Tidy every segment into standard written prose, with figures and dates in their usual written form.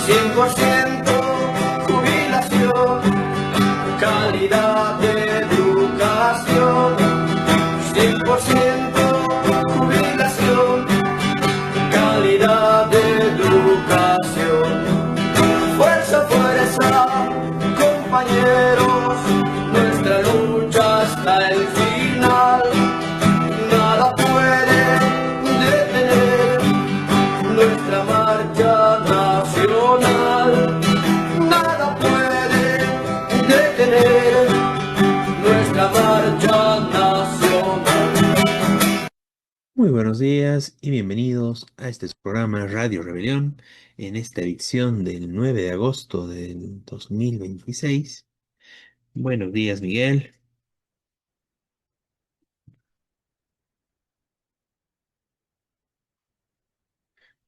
100% jubilación, calidad de educación. 100% jubilación, calidad de educación. Fuerza, fuerza, compañeros, nuestra lucha hasta el final. Nada puede detener nuestra marcha nacional. Nada puede detener nuestra marcha nacional. Muy buenos días y bienvenidos a este programa Radio Rebelión en esta edición del 9 de agosto del 2026. Buenos días, Miguel.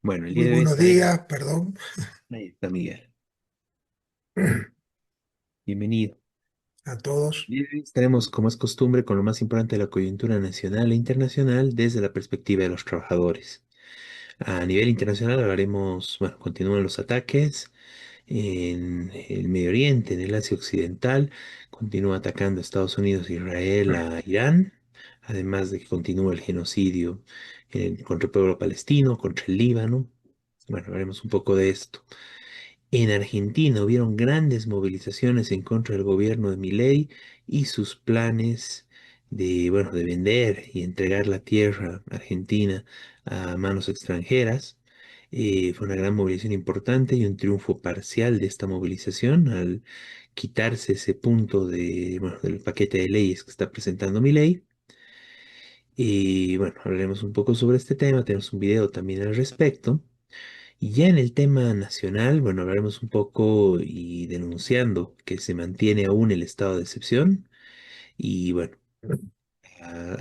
Bueno, el día Muy de hoy buenos estaremos. días, perdón. Ahí está, Miguel. Bienvenido. A todos. El día de hoy estaremos, como es costumbre, con lo más importante de la coyuntura nacional e internacional desde la perspectiva de los trabajadores. A nivel internacional hablaremos, bueno, continúan los ataques en el Medio Oriente, en el Asia Occidental, continúa atacando Estados Unidos e Israel a Irán, además de que continúa el genocidio contra el pueblo palestino, contra el Líbano. Bueno, hablaremos un poco de esto. En Argentina hubieron grandes movilizaciones en contra del gobierno de Milei y sus planes de, bueno, de vender y entregar la tierra argentina a manos extranjeras. Fue una gran movilización importante y un triunfo parcial de esta movilización al quitarse ese punto de, bueno, del paquete de leyes que está presentando Milei. Y bueno, hablaremos un poco sobre este tema, tenemos un video también al respecto. Y ya en el tema nacional, bueno, hablaremos un poco y denunciando que se mantiene aún el estado de excepción y bueno,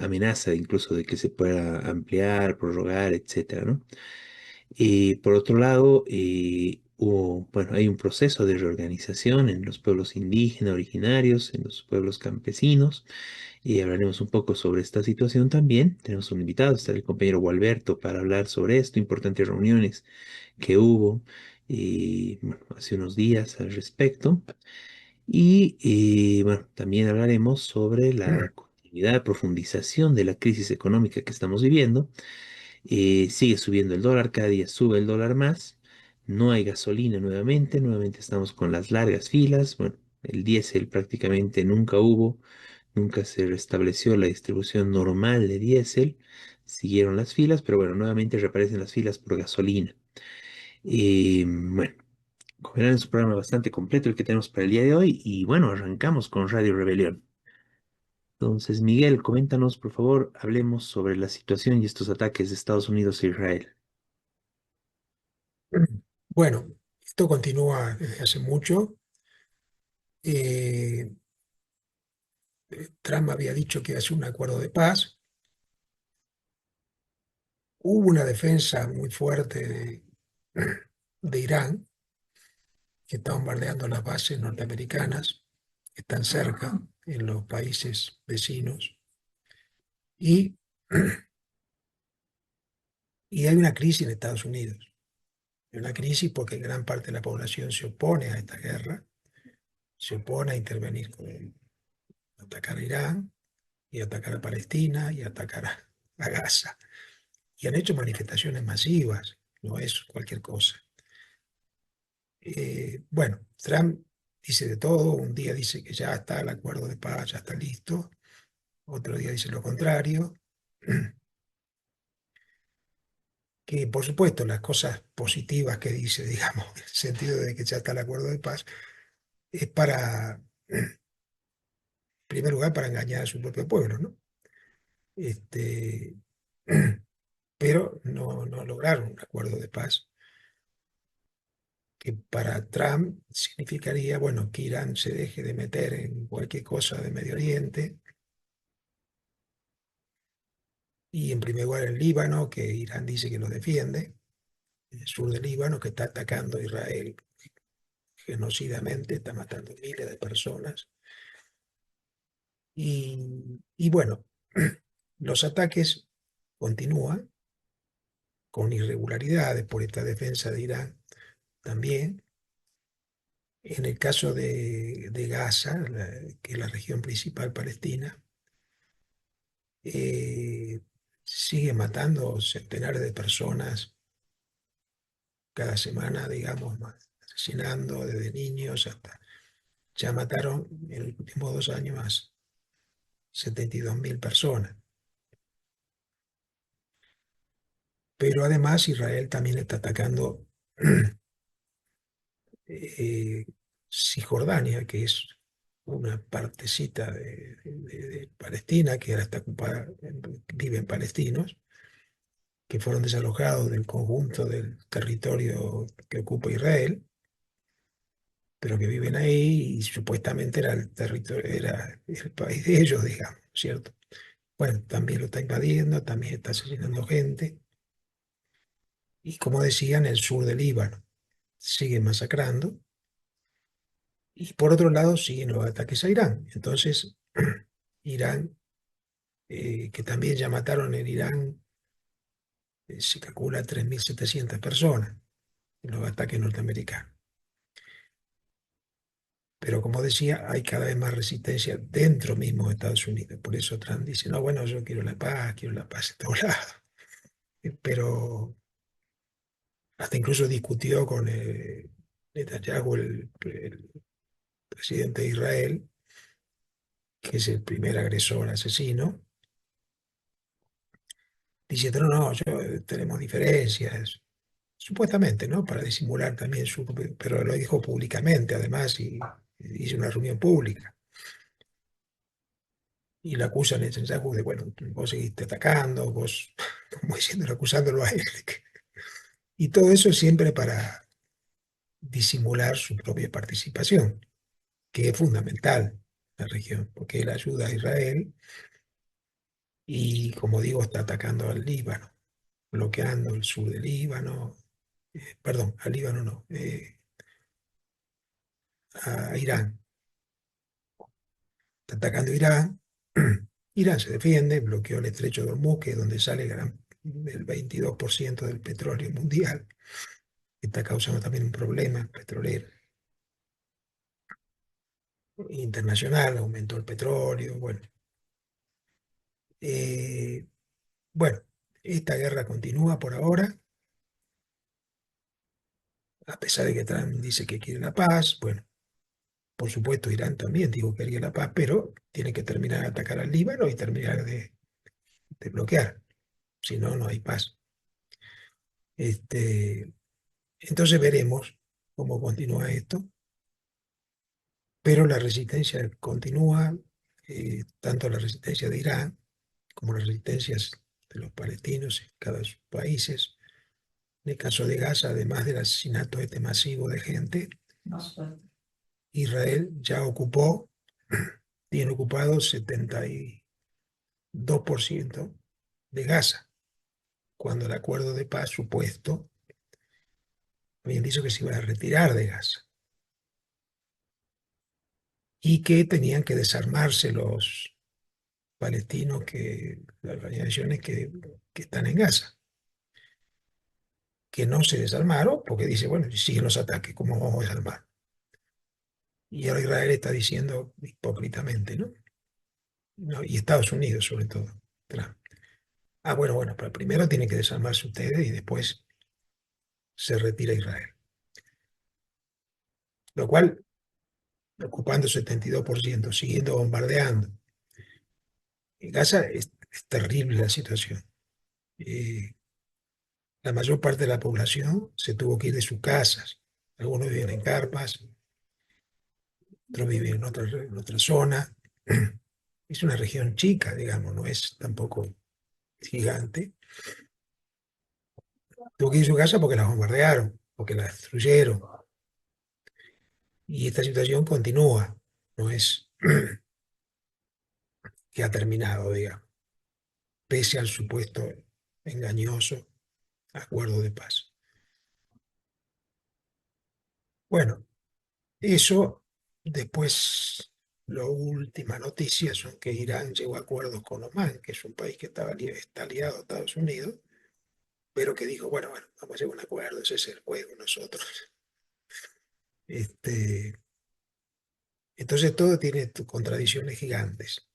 amenaza incluso de que se pueda ampliar, prorrogar, etcétera, ¿no? Y por otro lado, bueno, hay un proceso de reorganización en los pueblos indígenas originarios, en los pueblos campesinos, y hablaremos un poco sobre esta situación también. Tenemos un invitado, está el compañero Gualberto, para hablar sobre esto, importantes reuniones que hubo bueno, hace unos días al respecto. Y bueno, también hablaremos sobre la continuidad, profundización de la crisis económica que estamos viviendo. Sigue subiendo el dólar, cada día sube el dólar más. No hay gasolina nuevamente, nuevamente estamos con las largas filas. Bueno, el diésel prácticamente nunca hubo, nunca se restableció la distribución normal de diésel. Siguieron las filas, pero bueno, nuevamente reaparecen las filas por gasolina. Bueno, como verán, es un programa bastante completo el que tenemos para el día de hoy y bueno, arrancamos con Radio Rebelión. Entonces, Miguel, coméntanos, por favor, hablemos sobre la situación y estos ataques de Estados Unidos e Israel. Bueno, esto continúa desde hace mucho. Eh, Trump había dicho que iba a hacer un acuerdo de paz. Hubo una defensa muy fuerte de Irán, que está bombardeando las bases norteamericanas, que están cerca, en los países vecinos. Y, y hay una crisis en Estados Unidos. Hay una crisis porque gran parte de la población se opone a esta guerra, se opone a intervenir atacar a Irán y atacar a Palestina y atacar a Gaza. Y han hecho manifestaciones masivas, no es cualquier cosa. Bueno, Trump dice de todo, un día dice que ya está el acuerdo de paz, ya está listo, otro día dice lo contrario, que por supuesto las cosas positivas que dice, digamos, en el sentido de que ya está el acuerdo de paz, es para, en primer lugar, para engañar a su propio pueblo, ¿no? Este, pero no lograron un acuerdo de paz que para Trump significaría, bueno, que Irán se deje de meter en cualquier cosa de Medio Oriente, y en primer lugar el Líbano, que Irán dice que lo defiende, el sur del Líbano, que está atacando a Israel genocidamente, está matando miles de personas. Y bueno, los ataques continúan con irregularidades por esta defensa de Irán, también. En el caso de Gaza, que es la región principal palestina, sigue matando centenares de personas cada semana, digamos, asesinando desde niños hasta... Ya mataron en los últimos 2 años más 72.000 personas. Pero además Israel también está atacando eh, Cisjordania, que es una partecita de Palestina que ahora está ocupada, viven palestinos, que fueron desalojados del conjunto del territorio que ocupa Israel, pero que viven ahí y supuestamente era el territorio, era el país de ellos, digamos, ¿cierto? Bueno, también lo está invadiendo, también está asesinando gente. Y como decía, en el sur del Líbano sigue masacrando. Y por otro lado siguen los ataques a Irán. Entonces, Irán, que también ya mataron en Irán, se calcula 3.700 personas en los ataques norteamericanos. Pero como decía, hay cada vez más resistencia dentro mismo de Estados Unidos. Por eso Trump dice, no, bueno, yo quiero la paz en todos lados. Pero hasta incluso discutió con Netanyahu, el presidente de Israel, que es el primer agresor asesino, diciendo, no, no, tenemos diferencias, supuestamente, ¿no? Para disimular también su... Pero lo dijo públicamente, además, y hizo una reunión pública. Y le acusan a Netanyahu de, bueno, vos seguiste atacando, vos, como diciendo, acusándolo a él. Y todo eso siempre para disimular su propia participación, que es fundamental en la región, porque él ayuda a Israel y, como digo, está atacando al Líbano, bloqueando el sur del Líbano, perdón, al Líbano no, a Irán. Está atacando Irán. Irán se defiende, bloqueó el estrecho de Hormuz, que es donde sale el 22% del petróleo mundial, que está causando también un problema petrolero internacional, aumentó el petróleo, bueno. Eh, bueno, esta guerra continúa por ahora, a pesar de que Trump dice que quiere la paz. Bueno, por supuesto, Irán también dijo que quería la paz, pero tiene que terminar de atacar al Líbano y terminar de bloquear. Si no, no hay paz. Entonces veremos cómo continúa esto, pero la resistencia continúa, tanto la resistencia de Irán como las resistencias de los palestinos en cada de sus países. En el caso de Gaza, además del asesinato masivo de gente, Israel ya tiene ocupado 72% de Gaza, cuando el acuerdo de paz supuesto habían dicho que se iba a retirar de Gaza y que tenían que desarmarse los palestinos, las organizaciones que están en Gaza, que no se desarmaron porque dice, bueno, siguen los ataques, ¿cómo vamos a desarmar? Y ahora Israel está diciendo hipócritamente, ¿no? Y Estados Unidos sobre todo, Trump. Bueno, pero primero tienen que desarmarse ustedes y después se retira Israel. Lo cual, ocupando 72%, siguiendo bombardeando. En Gaza es terrible la situación. La mayor parte de la población se tuvo que ir de sus casas. Algunos viven en carpas, otros viven en otra zona. Es una región chica, digamos, no es tampoco gigante. Tuvo que ir a su casa porque la bombardearon, porque la destruyeron. Y esta situación continúa, no es que ha terminado, digamos, pese al supuesto engañoso acuerdo de paz. Bueno, eso después, la última noticia son que Irán llegó a acuerdos con Omán, que es un país que está aliado a Estados Unidos, pero que dijo, bueno, vamos a llegar a un acuerdo, ese es el juego, nosotros Este, entonces todo tiene contradicciones gigantes.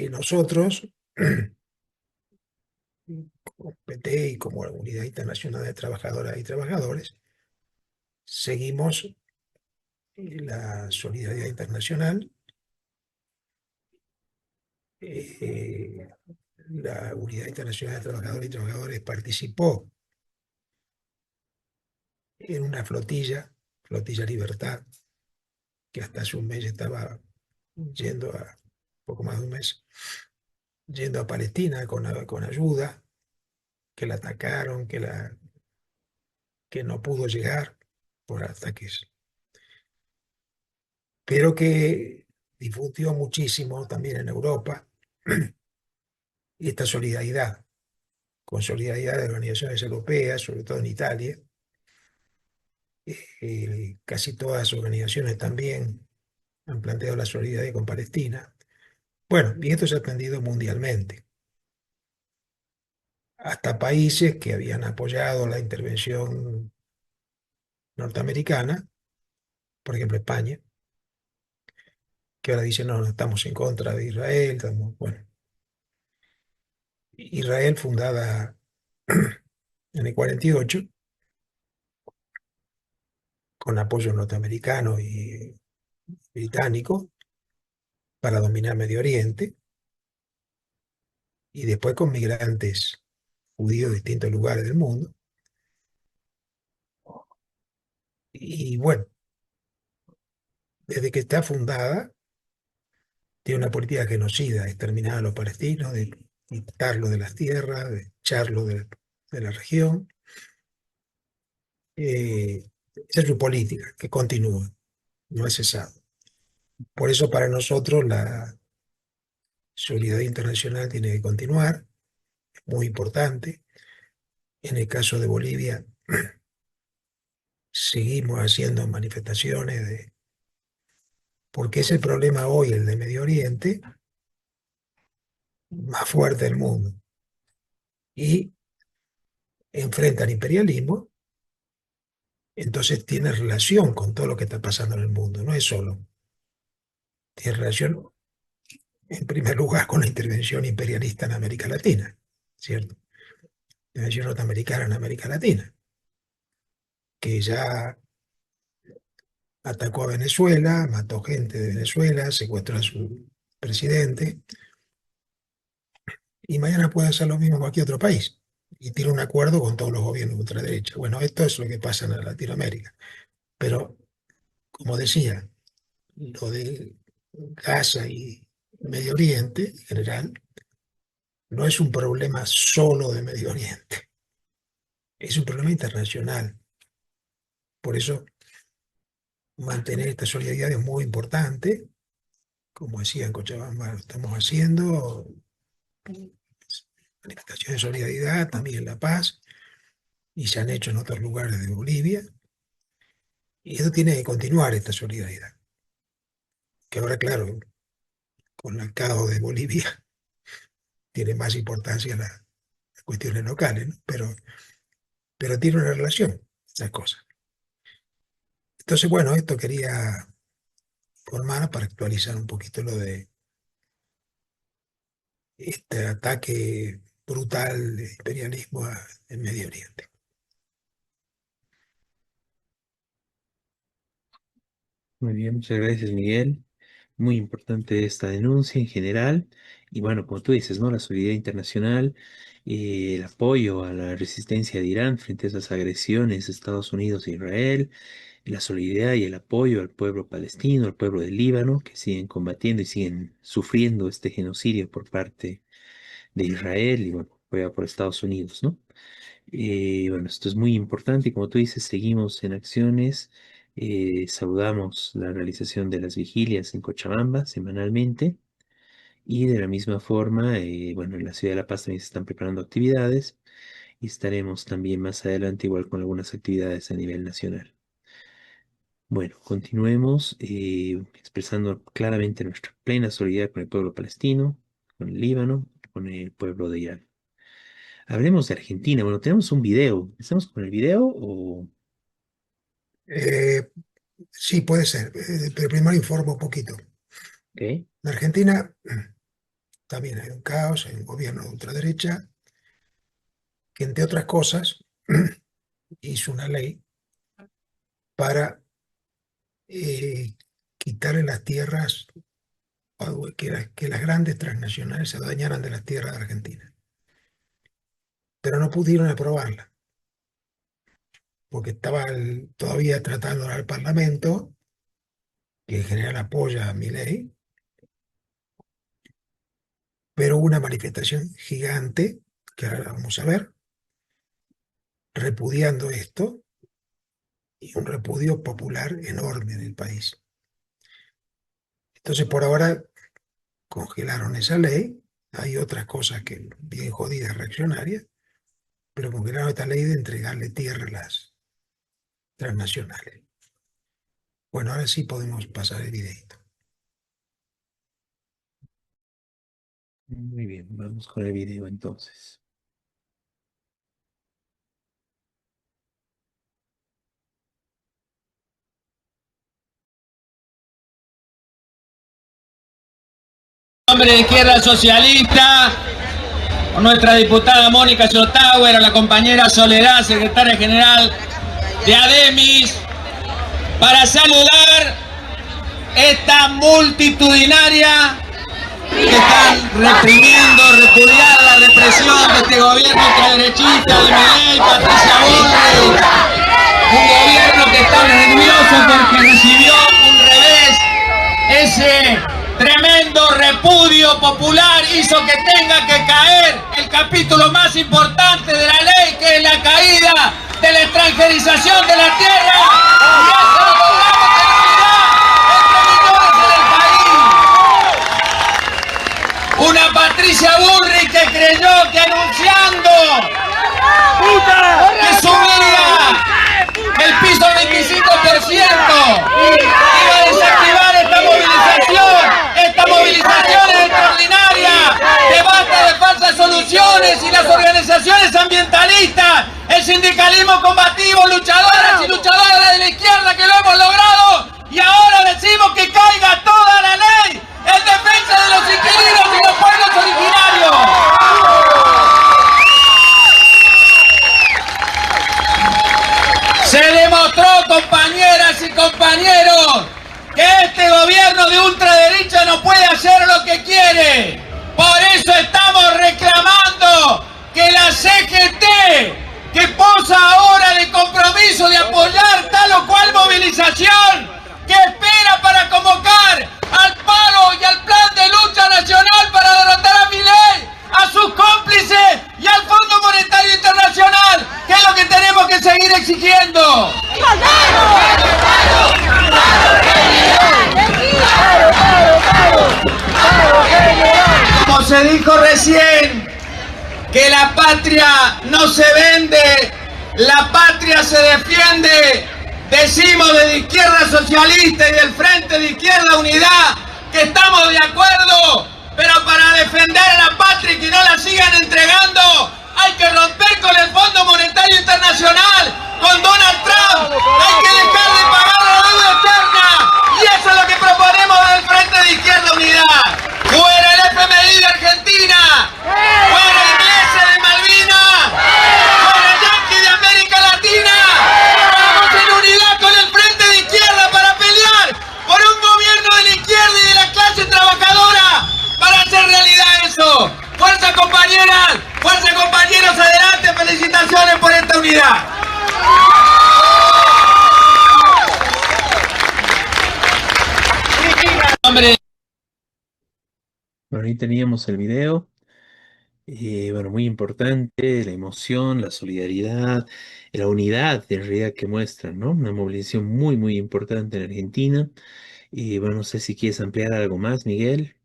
Nosotros, como PT y como la Unidad Internacional de Trabajadoras y Trabajadores, seguimos la solidaridad internacional. eh, la Unidad Internacional de Trabajadores y Trabajadores participó en una flotilla Libertad, que hasta hace un mes estaba yendo a, poco más de un mes, yendo a Palestina con ayuda, que la atacaron, que no pudo llegar por ataques, pero que difundió muchísimo también en Europa esta solidaridad, con solidaridad de organizaciones europeas, sobre todo en Italia. Casi todas las organizaciones también han planteado la solidaridad con Palestina. Bueno, y esto se ha extendido mundialmente, hasta países que habían apoyado la intervención norteamericana, por ejemplo España, que ahora dicen, no, no estamos en contra de Israel. Bueno, Israel fundada en el 48, con apoyo norteamericano y británico, para dominar Medio Oriente, y después con migrantes judíos de distintos lugares del mundo. Y bueno, desde que está fundada, tiene una política genocida, exterminar a los palestinos, de quitarlos de las tierras, de echarlos de la región. Esa es su política, que continúa, no ha cesado. Por eso para nosotros la solidaridad internacional tiene que continuar, es muy importante. En el caso de Bolivia, seguimos haciendo manifestaciones porque es el problema hoy, el de Medio Oriente, más fuerte del mundo. Y enfrenta al imperialismo, entonces tiene relación con todo lo que está pasando en el mundo, no es solo. Tiene relación, en primer lugar, con la intervención imperialista en América Latina, ¿cierto? La intervención norteamericana en América Latina, que ya atacó a Venezuela, mató gente de Venezuela, secuestró a su presidente, y mañana puede hacer lo mismo en cualquier otro país. Y tiene un acuerdo con todos los gobiernos de ultraderecha. Bueno, esto es lo que pasa en Latinoamérica. Pero, como decía, lo de Gaza y Medio Oriente en general no es un problema solo de Medio Oriente, es un problema internacional. Por eso mantener esta solidaridad es muy importante. Como decía en Cochabamba, lo estamos haciendo, manifestaciones de solidaridad, también en La Paz, y se han hecho en otros lugares de Bolivia. Y eso tiene que continuar, esta solidaridad. Que ahora, claro, con el caos de Bolivia, tiene más importancia las cuestiones locales, ¿no? Pero tiene una relación, esas cosas. Entonces, bueno, esto quería formar para actualizar un poquito lo de este ataque brutal de imperialismo en Medio Oriente. Muy bien, muchas gracias, Miguel. Muy importante esta denuncia en general. Y bueno, como tú dices, ¿no? La solidaridad internacional, el apoyo a la resistencia de Irán frente a esas agresiones de Estados Unidos e Israel, la solidaridad y el apoyo al pueblo palestino, al pueblo del Líbano, que siguen combatiendo y siguen sufriendo este genocidio por parte de Israel y bueno, apoyado por Estados Unidos, ¿no? Bueno, esto es muy importante y como tú dices, seguimos en acciones. Saludamos la realización de las vigilias en Cochabamba semanalmente y de la misma forma, bueno, en la ciudad de La Paz también se están preparando actividades y estaremos también más adelante igual con algunas actividades a nivel nacional. Bueno, continuemos expresando claramente nuestra plena solidaridad con el pueblo palestino, con el Líbano, con el pueblo de Irán. Hablemos de Argentina. Bueno, tenemos un video. ¿Estamos con el video o...? Eh, sí, puede ser, pero primero informo un poquito. ¿Ok? En Argentina también hay un caos, hay un gobierno de ultraderecha que, entre otras cosas, hizo una ley para quitarle las tierras, que las grandes transnacionales se adueñaran de las tierras de Argentina. Pero no pudieron aprobarla, porque estaba todavía tratando al Parlamento, que en general apoya a Milei, pero hubo una manifestación gigante, que ahora la vamos a ver, repudiando esto, y un repudio popular enorme en el país. Entonces, por ahora congelaron esa ley. Hay otras cosas que bien jodidas, reaccionarias, pero congelaron esta ley de entregarle tierra a las transnacionales. Bueno, ahora sí podemos pasar el videito. Muy bien, vamos con el video entonces. Hombre de izquierda socialista, con nuestra diputada Mónica Schlottauer, a la compañera Soledad, secretaria general de ADEMIS, para saludar esta multitudinaria que están reprimiendo, repudiar la represión de este gobierno ultraderechista de Milei, Patricia Bullrich, un gobierno que está nervioso porque recibió un revés. Ese tremendo repudio popular hizo que tenga que caer el capítulo más importante de la ley, que es la caída de la extranjerización de la tierra. Y eso lo logramos en unidad entre millones en el país. Una Patricia Bullrich que creyó que anunciando que subía el piso al 25% iba a desactivar esta movilización es extraordinaria, que basta de falsas soluciones, y las organizaciones ambientalistas, el sindicalismo combativo, luchadoras y luchadoras de la izquierda, que lo hemos logrado, y ahora decimos que caiga toda la ley en defensa de los inquilinos y los pueblos originarios. Se demostró, compañeras y compañeros, que este gobierno de ultraderecha no puede hacer lo que quiere. Por eso estamos reclamando que la CGT, que posa ahora de compromiso de apoyar tal o cual movilización, que espera para convocar al paro y al plan de lucha nacional para derrotar a Milei, a sus cómplices y al Fondo Monetario Internacional, que es lo que tenemos que seguir exigiendo. Como se dijo recién, que la patria no se vende, la patria se defiende. Decimos desde Izquierda Socialista y del Frente de Izquierda Unidad que estamos de acuerdo, pero para defender a la patria y que no la sigan entregando, hay que romper con el Fondo Monetario Internacional, con Donald Trump, hay que dejar de pagar la deuda externa, y eso es lo que proponemos del Frente de Izquierda Unidad. ¡Fuera el FMI de Argentina! ¡Fuera ingleses de Malvinas! ¡Fuera yanqui de América Latina! ¡Vamos en unidad con el Frente de Izquierda para pelear por un gobierno de la izquierda y de la clase trabajadora para hacer realidad eso! ¡Fuerza, compañeras! ¡Fuerza, compañeros! ¡Adelante! ¡Felicitaciones por esta unidad! Hombre. Bueno, ahí teníamos el video. Bueno, muy importante, la emoción, la solidaridad, la unidad en realidad que muestran, ¿no? Una movilización muy, muy importante en Argentina. Y bueno, no sé si quieres ampliar algo más, Miguel,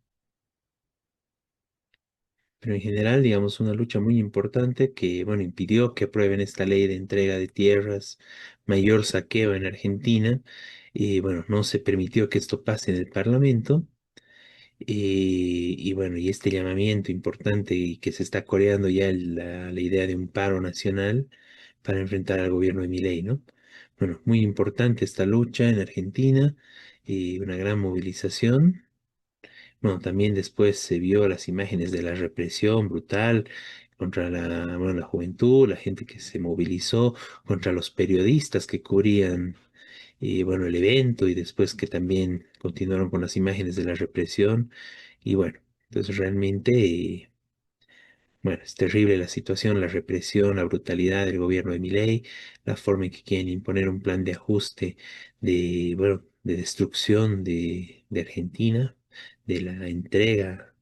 pero en general, digamos, una lucha muy importante que, bueno, impidió que aprueben esta ley de entrega de tierras, mayor saqueo en Argentina. Y bueno, no se permitió que esto pase en el Parlamento. Y bueno, y este llamamiento importante y que se está coreando ya la idea de un paro nacional para enfrentar al gobierno de Milei, ¿no? Bueno, muy importante esta lucha en Argentina y una gran movilización. Bueno, también después se vio las imágenes de la represión brutal contra la juventud, la gente que se movilizó, contra los periodistas que cubrían bueno, el evento y después que también continuaron con las imágenes de la represión. Y bueno, entonces realmente, bueno, es terrible la situación, la represión, la brutalidad del gobierno de Milei, la forma en que quieren imponer un plan de ajuste, bueno, de destrucción de Argentina, de la entrega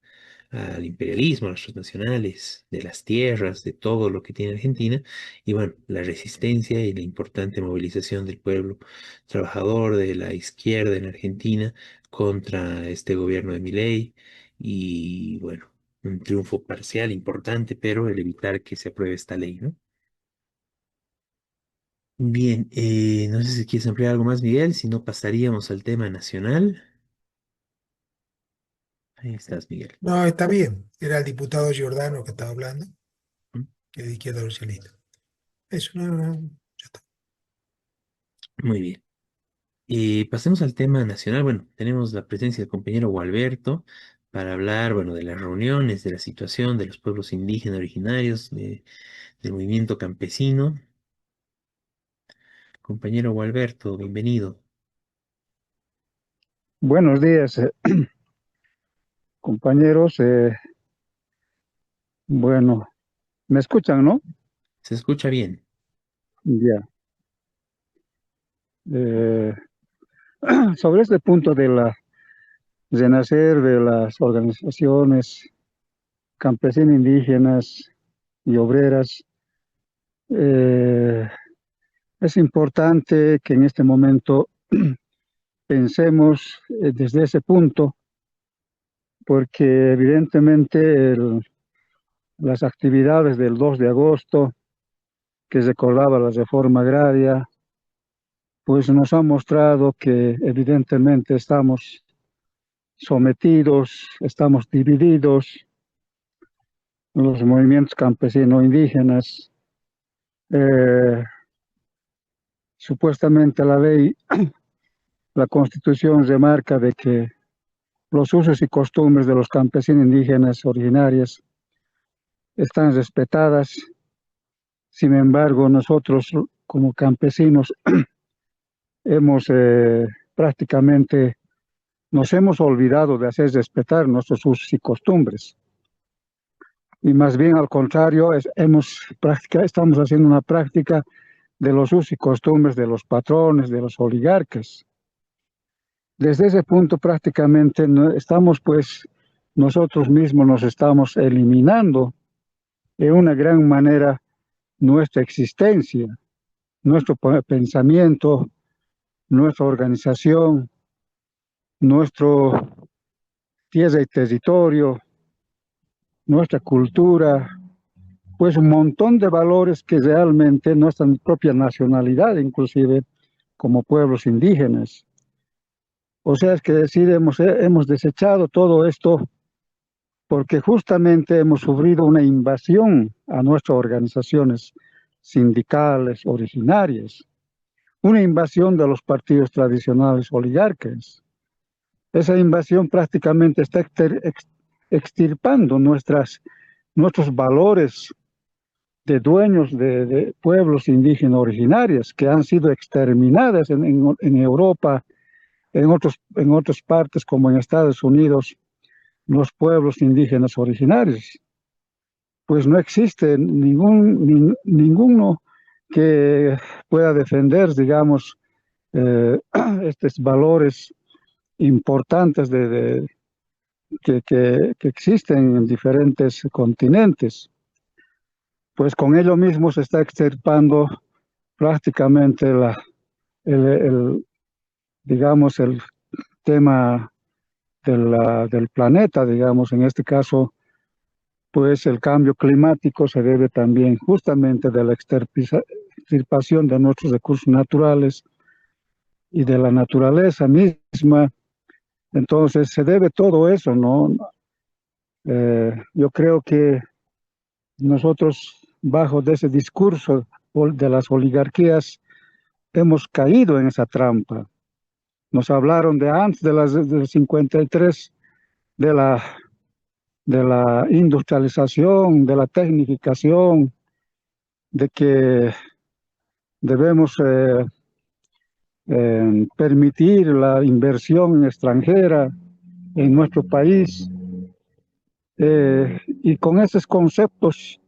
al imperialismo, a las transnacionales, de las tierras, de todo lo que tiene Argentina, y bueno, la resistencia y la importante movilización del pueblo trabajador de la izquierda en Argentina contra este gobierno de Milei, y bueno, un triunfo parcial importante, pero el evitar que se apruebe esta ley, ¿no? Bien, no sé si quieres ampliar algo más, Miguel, si no pasaríamos al tema nacional. Ahí estás, Miguel. No, está bien. Era el diputado Giordano que estaba hablando, ¿Mm? que es de Izquierda Socialista. Eso, no, no, ya está. Muy bien. Pasemos al tema nacional. Bueno, tenemos la presencia del compañero Gualberto para hablar, bueno, de las reuniones, de la situación de los pueblos indígenas originarios, del movimiento campesino. Compañero Gualberto, bienvenido. Buenos días, compañeros. Bueno, ¿me escuchan, no? Se escucha bien. Ya. Eh, sobre este punto de la renacer de las organizaciones campesinas, indígenas y obreras, eh, es importante que en este momento pensemos desde ese punto, porque evidentemente las actividades del 2 de agosto, que recordaba la reforma agraria, pues nos ha mostrado que evidentemente estamos sometidos, estamos divididos, los movimientos campesinos indígenas. Eh, Supuestamente la ley, la Constitución remarca de que los usos y costumbres de los campesinos indígenas originarios están respetadas. Sin embargo, nosotros como campesinos hemos prácticamente nos hemos olvidado de hacer respetar nuestros usos y costumbres. Y más bien al contrario, estamos haciendo una práctica de los usos y costumbres de los patrones, de los oligarcas. Desde ese punto prácticamente estamos pues nosotros mismos nos estamos eliminando de una gran manera nuestra existencia, nuestro pensamiento, nuestra organización, nuestro tierra y territorio, nuestra cultura, pues un montón de valores que realmente nuestra propia nacionalidad, inclusive como pueblos indígenas. O sea, es que decir, hemos desechado todo esto porque justamente hemos sufrido una invasión a nuestras organizaciones sindicales originarias, una invasión de los partidos tradicionales oligarcas. Esa invasión prácticamente está extirpando nuestros valores de dueños de pueblos indígenas originarios que han sido exterminadas en Europa, en otras partes como en Estados Unidos, los pueblos indígenas originarios. Pues no existe ninguno que pueda defender, digamos, estos valores importantes que existen en diferentes continentes. Pues con ello mismo se está extirpando prácticamente digamos, el tema del planeta, digamos, en este caso, pues el cambio climático se debe también justamente de la extirpación de nuestros recursos naturales y de la naturaleza misma. Entonces se debe todo eso, ¿no? Yo creo que nosotros, bajo de ese discurso de las oligarquías, hemos caído en esa trampa. Nos hablaron de antes del 53, de la industrialización, de la tecnificación, de que debemos permitir la inversión extranjera en nuestro país. Y con esos conceptos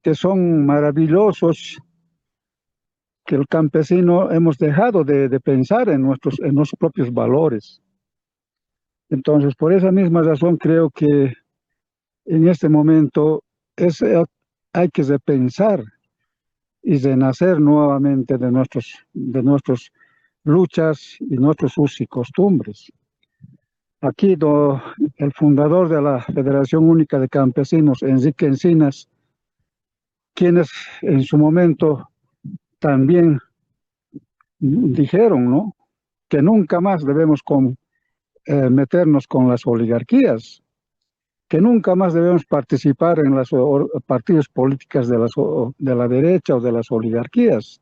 que son maravillosos, que el campesino hemos dejado de pensar en nuestros propios valores. Entonces, por esa misma razón creo que en este momento hay que repensar y renacer nuevamente de nuestras luchas y nuestros usos y costumbres. Aquí el fundador de la Federación Única de Campesinos, Enrique Encinas, quienes en su momento también dijeron, ¿no?, que nunca más debemos meternos con las oligarquías, que nunca más debemos participar en los partidos políticos de la derecha o de las oligarquías,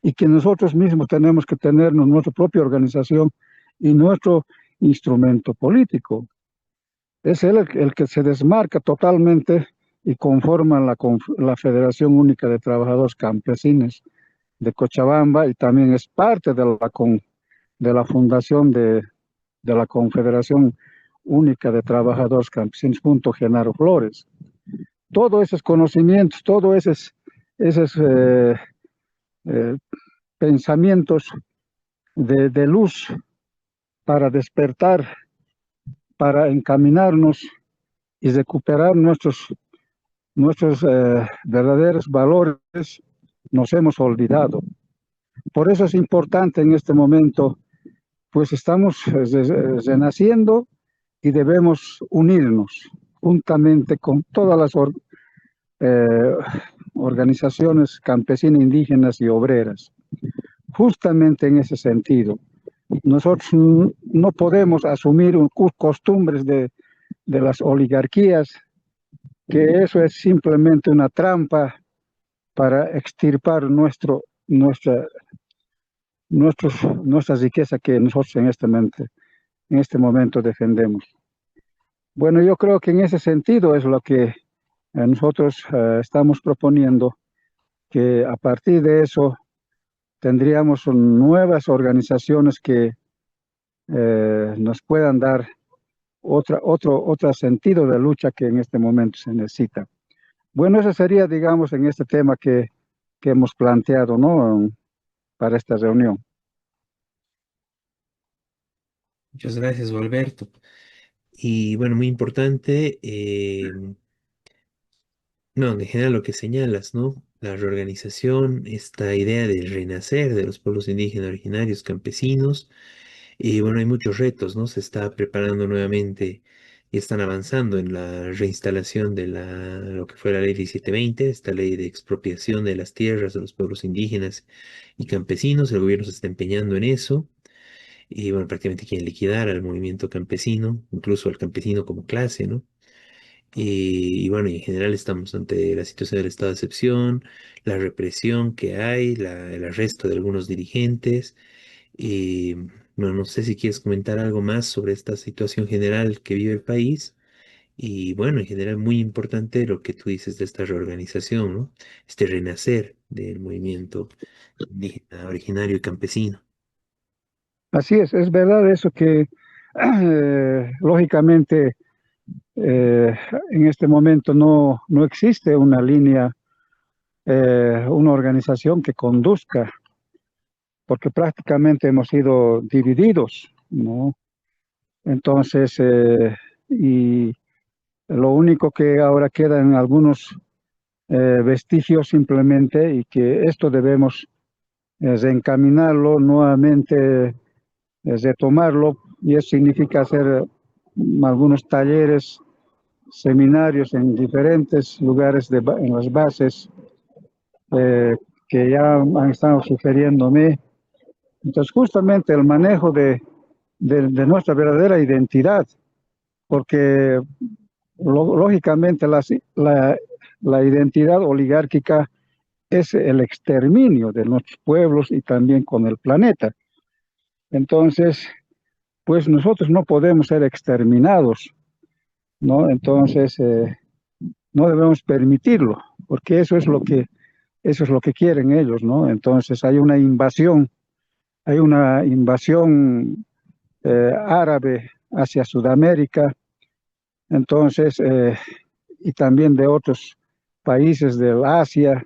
y que nosotros mismos tenemos que tener nuestra propia organización y nuestro instrumento político. Es él el que se desmarca totalmente y conforma la Federación Única de Trabajadores Campesinos de Cochabamba, y también es parte de la fundación de la Confederación Única de Trabajadores Campesinos junto a Genaro Flores. Todos esos conocimientos, todos esos pensamientos de luz para despertar, para encaminarnos y recuperar nuestros verdaderos valores, nos hemos olvidado. Por eso es importante en este momento, pues estamos renaciendo y debemos unirnos juntamente con todas las organizaciones campesinas, indígenas y obreras. Justamente en ese sentido, nosotros no podemos asumir costumbres de las oligarquías, que eso es simplemente una trampa para extirpar nuestra riqueza que nosotros en este momento defendemos. Bueno, yo creo que en ese sentido es lo que nosotros estamos proponiendo, que a partir de eso tendríamos nuevas organizaciones que nos puedan dar otro sentido de lucha que en este momento se necesita. Bueno, eso sería, digamos, en este tema que hemos planteado, ¿no?, para esta reunión. Muchas gracias, Alberto. Y bueno, muy importante, no, en general lo que señalas, ¿no? La reorganización, esta idea de renacer de los pueblos indígenas originarios campesinos. Y bueno, hay muchos retos, ¿no? Se está preparando nuevamente y están avanzando en la reinstalación de lo que fue la ley 1720, esta ley de expropiación de las tierras de los pueblos indígenas y campesinos. El gobierno se está empeñando en eso. Y bueno, prácticamente quieren liquidar al movimiento campesino, incluso al campesino como clase, ¿no? Y bueno, y en general estamos ante la situación del estado de excepción, la represión que hay, el arresto de algunos dirigentes. Y bueno, no sé si quieres comentar algo más sobre esta situación general que vive el país. Y bueno, en general muy importante lo que tú dices de esta reorganización, ¿no? Este renacer del movimiento indígena, originario y campesino. Así es verdad eso que lógicamente en este momento no existe una línea, una organización que conduzca, porque prácticamente hemos sido divididos, ¿no? Entonces, y lo único que ahora queda en algunos vestigios simplemente, y que esto debemos reencaminarlo nuevamente, retomarlo, y eso significa hacer algunos talleres, seminarios en diferentes lugares en las bases que ya han estado sugiriéndome. Entonces, justamente el manejo de nuestra verdadera identidad, porque lógicamente la identidad oligárquica es el exterminio de nuestros pueblos y también con el planeta. Entonces, pues nosotros no podemos ser exterminados, ¿no? Entonces, no debemos permitirlo, porque eso es lo que quieren ellos, ¿no? Entonces, hay una invasión árabe hacia Sudamérica, entonces, y también de otros países del Asia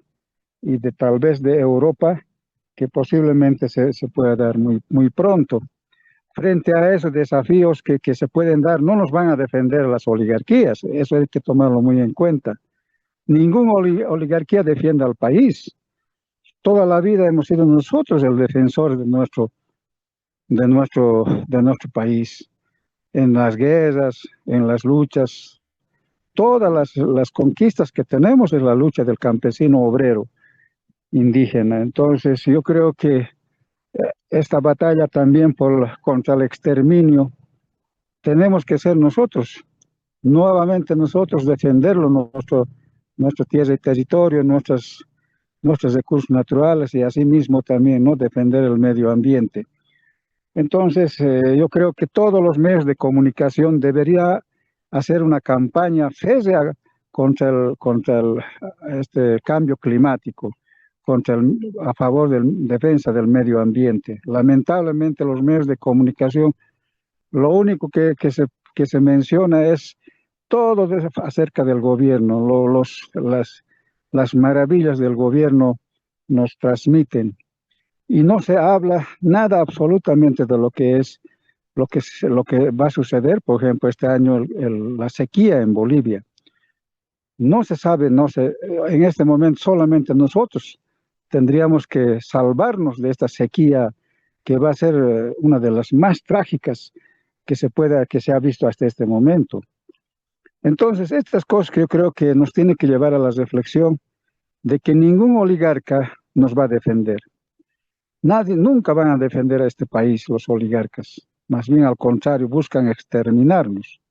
y de tal vez de Europa, que posiblemente se pueda dar muy pronto. Frente a esos desafíos que se pueden dar, no nos van a defender las oligarquías, eso hay que tomarlo muy en cuenta. Ninguna oligarquía defiende al país. Toda la vida hemos sido nosotros el defensor de nuestro país, en las guerras, en las luchas. Todas las conquistas que tenemos es la lucha del campesino obrero indígena. Entonces, yo creo que esta batalla también contra el exterminio, tenemos que ser nosotros, nuevamente nosotros defenderlo, nuestra tierra y territorio, nuestros recursos naturales y asimismo también, ¿no?, defender el medio ambiente. Entonces, yo creo que todos los medios de comunicación deberían hacer una campaña férrea contra el cambio climático, a favor de defensa del medio ambiente. Lamentablemente, los medios de comunicación, lo único que se menciona es todo acerca del gobierno, las maravillas del gobierno nos transmiten y no se habla nada absolutamente de lo que va a suceder, por ejemplo, este año la sequía en Bolivia. No se sabe, en este momento solamente nosotros tendríamos que salvarnos de esta sequía que va a ser una de las más trágicas que se ha visto hasta este momento. Entonces, estas cosas que yo creo que nos tienen que llevar a la reflexión de que ningún oligarca nos va a defender. Nadie, nunca van a defender a este país los oligarcas. Más bien al contrario, buscan exterminarnos.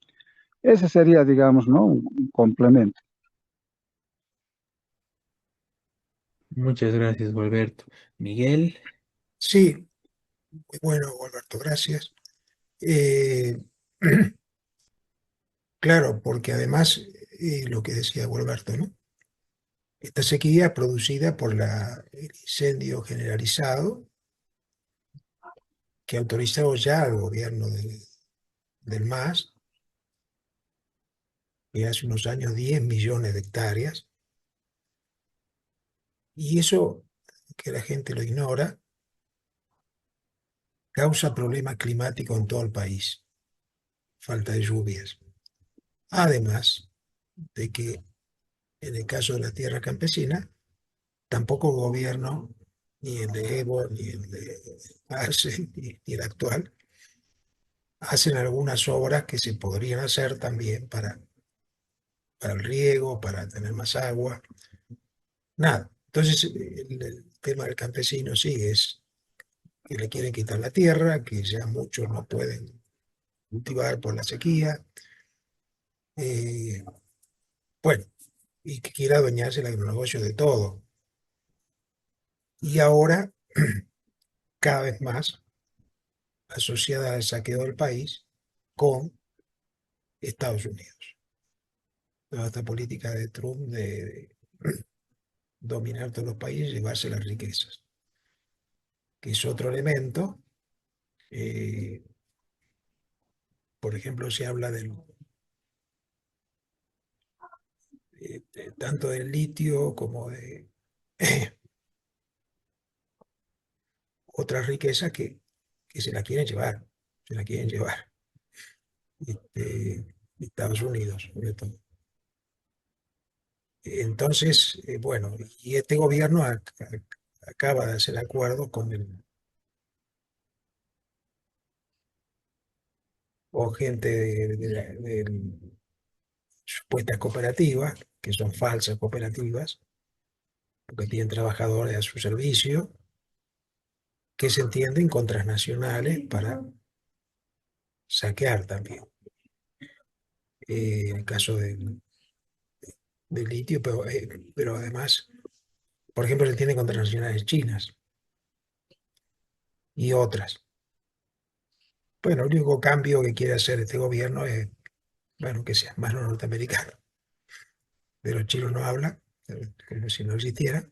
Ese sería, digamos, ¿no?, un complemento. Muchas gracias, Gualberto. Miguel. Sí, muy bueno, Alberto, gracias. Eh, claro, porque además, lo que decía Alberto, ¿no? Esta sequía producida por el incendio generalizado que autorizó ya el gobierno del MAS, que hace unos años 10 millones de hectáreas, y eso, que la gente lo ignora, causa problemas climáticos en todo el país, falta de lluvias. Además de que en el caso de la tierra campesina, tampoco el gobierno, ni el de Evo, ni el de Arce, ni el actual, hacen algunas obras que se podrían hacer también para el riego, para tener más agua. Nada. Entonces, el tema del campesino sí es que le quieren quitar la tierra, que ya muchos no pueden cultivar por la sequía. Bueno, y que quiera adueñarse el agronegocio de todo. Y ahora, cada vez más, asociada al saqueo del país con Estados Unidos. Toda esta política de Trump de dominar todos los países y llevarse las riquezas, que es otro elemento. Por ejemplo, se habla tanto del litio como de otras riquezas que se la quieren llevar, Estados Unidos, sobre todo. Entonces, bueno, y este gobierno acaba de hacer acuerdo con gente de supuestas cooperativas, que son falsas cooperativas, porque tienen trabajadores a su servicio, que se entienden con transnacionales para saquear también. En el caso del litio, pero además por ejemplo, se tiene contra nacionales chinas y otras. Bueno, el único cambio que quiere hacer este gobierno es, bueno, que sea más norteamericano. De los chinos no habla, como si no existiera.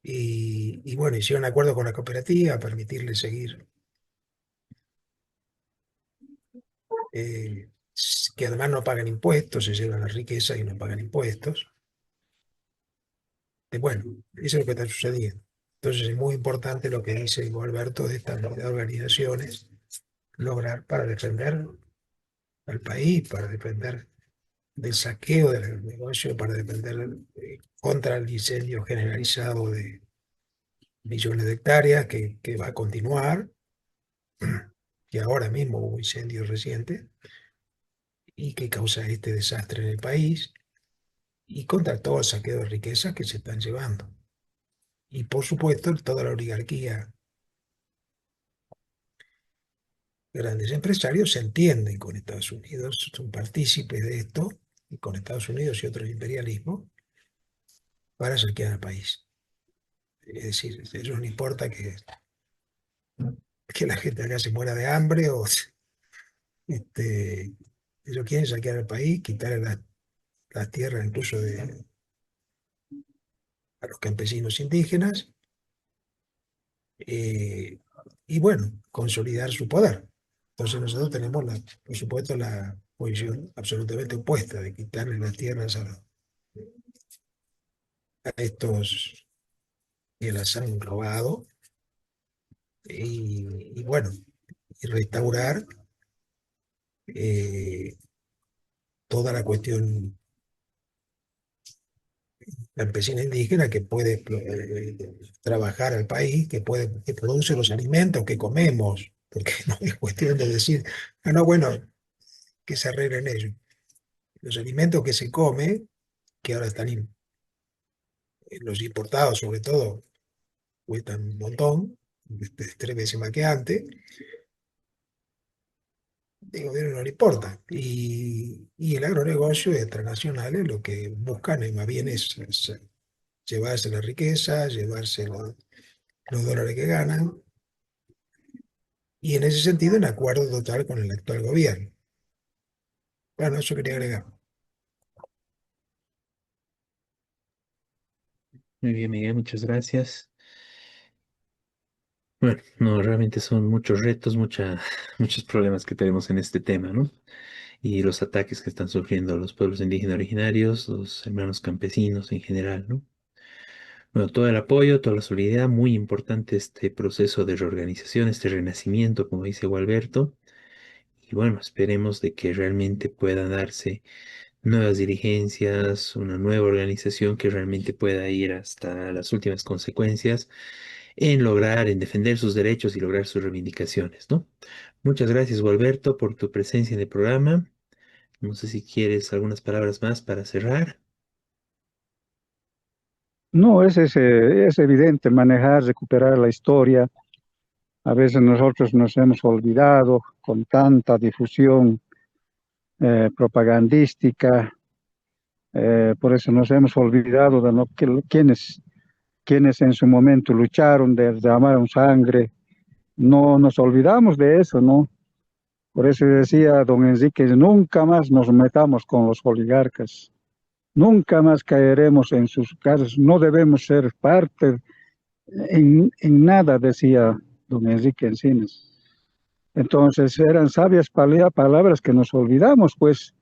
Y bueno, hicieron acuerdo con la cooperativa a permitirle seguir, que además no pagan impuestos, se llevan la riqueza y no pagan impuestos. Bueno, eso es lo que está sucediendo. Entonces es muy importante lo que dice Alberto de estas organizaciones, lograr para defender al país, para defender del saqueo del negocio, para defender contra el incendio generalizado de millones de hectáreas que va a continuar, que ahora mismo hubo un incendio reciente y que causa este desastre en el país, y contra todo el saqueo de riquezas que se están llevando. Y por supuesto, toda la oligarquía, grandes empresarios se entienden con Estados Unidos, son partícipes de esto, y con Estados Unidos y otros imperialismos, para saquear al país. Es decir, a ellos no importa que la gente acá se muera de hambre, o ellos quieren saquear al país, quitarle las tierras incluso a los campesinos indígenas, y bueno, consolidar su poder. Entonces nosotros tenemos, por supuesto, la posición absolutamente opuesta de quitarle las tierras a estos que las han robado, y bueno, y restaurar toda la cuestión campesina indígena que puede trabajar al país, que produce los alimentos que comemos, porque no es cuestión de decir, ah, no, bueno, que se arreglen ellos. Los alimentos que se come, que ahora están los importados sobre todo, cuestan un montón, 3 veces más que antes. Al gobierno no le importa. Y el agronegocio y transnacionales lo que buscan más bien es llevarse la riqueza, llevarse los dólares que ganan, y en ese sentido en acuerdo total con el actual gobierno. Bueno, eso quería agregar. Muy bien, Miguel, muchas gracias. Bueno, no, realmente son muchos retos, muchos problemas que tenemos en este tema, ¿no? Y los ataques que están sufriendo los pueblos indígenas originarios, los hermanos campesinos en general, ¿no? Bueno, todo el apoyo, toda la solidaridad, muy importante este proceso de reorganización, este renacimiento, como dice Gualberto. Y bueno, esperemos de que realmente puedan darse nuevas dirigencias, una nueva organización que realmente pueda ir hasta las últimas consecuencias en lograr, en defender sus derechos y lograr sus reivindicaciones, ¿no? Muchas gracias, Gualberto, por tu presencia en el programa. No sé si quieres algunas palabras más para cerrar. No, es evidente manejar, recuperar la historia. A veces nosotros nos hemos olvidado con tanta difusión propagandística, por eso nos hemos olvidado de quienes en su momento lucharon, derramaron sangre. No nos olvidamos de eso, ¿no? Por eso decía don Enrique, nunca más nos metamos con los oligarcas, nunca más caeremos en sus casas, no debemos ser parte en nada, decía don Enrique Encinas. Entonces eran sabias palabras que nos olvidamos, pues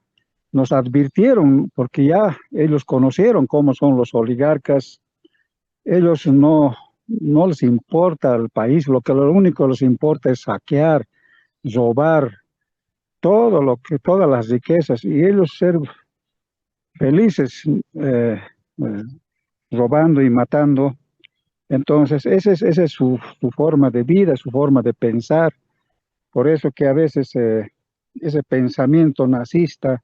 nos advirtieron, porque ya ellos conocieron cómo son los oligarcas. Ellos no les importa el país, lo único que les importa es saquear, robar todas las riquezas, y ellos ser felices robando y matando. Entonces, esa es su forma de vida, su forma de pensar. Por eso que a veces ese pensamiento nazista,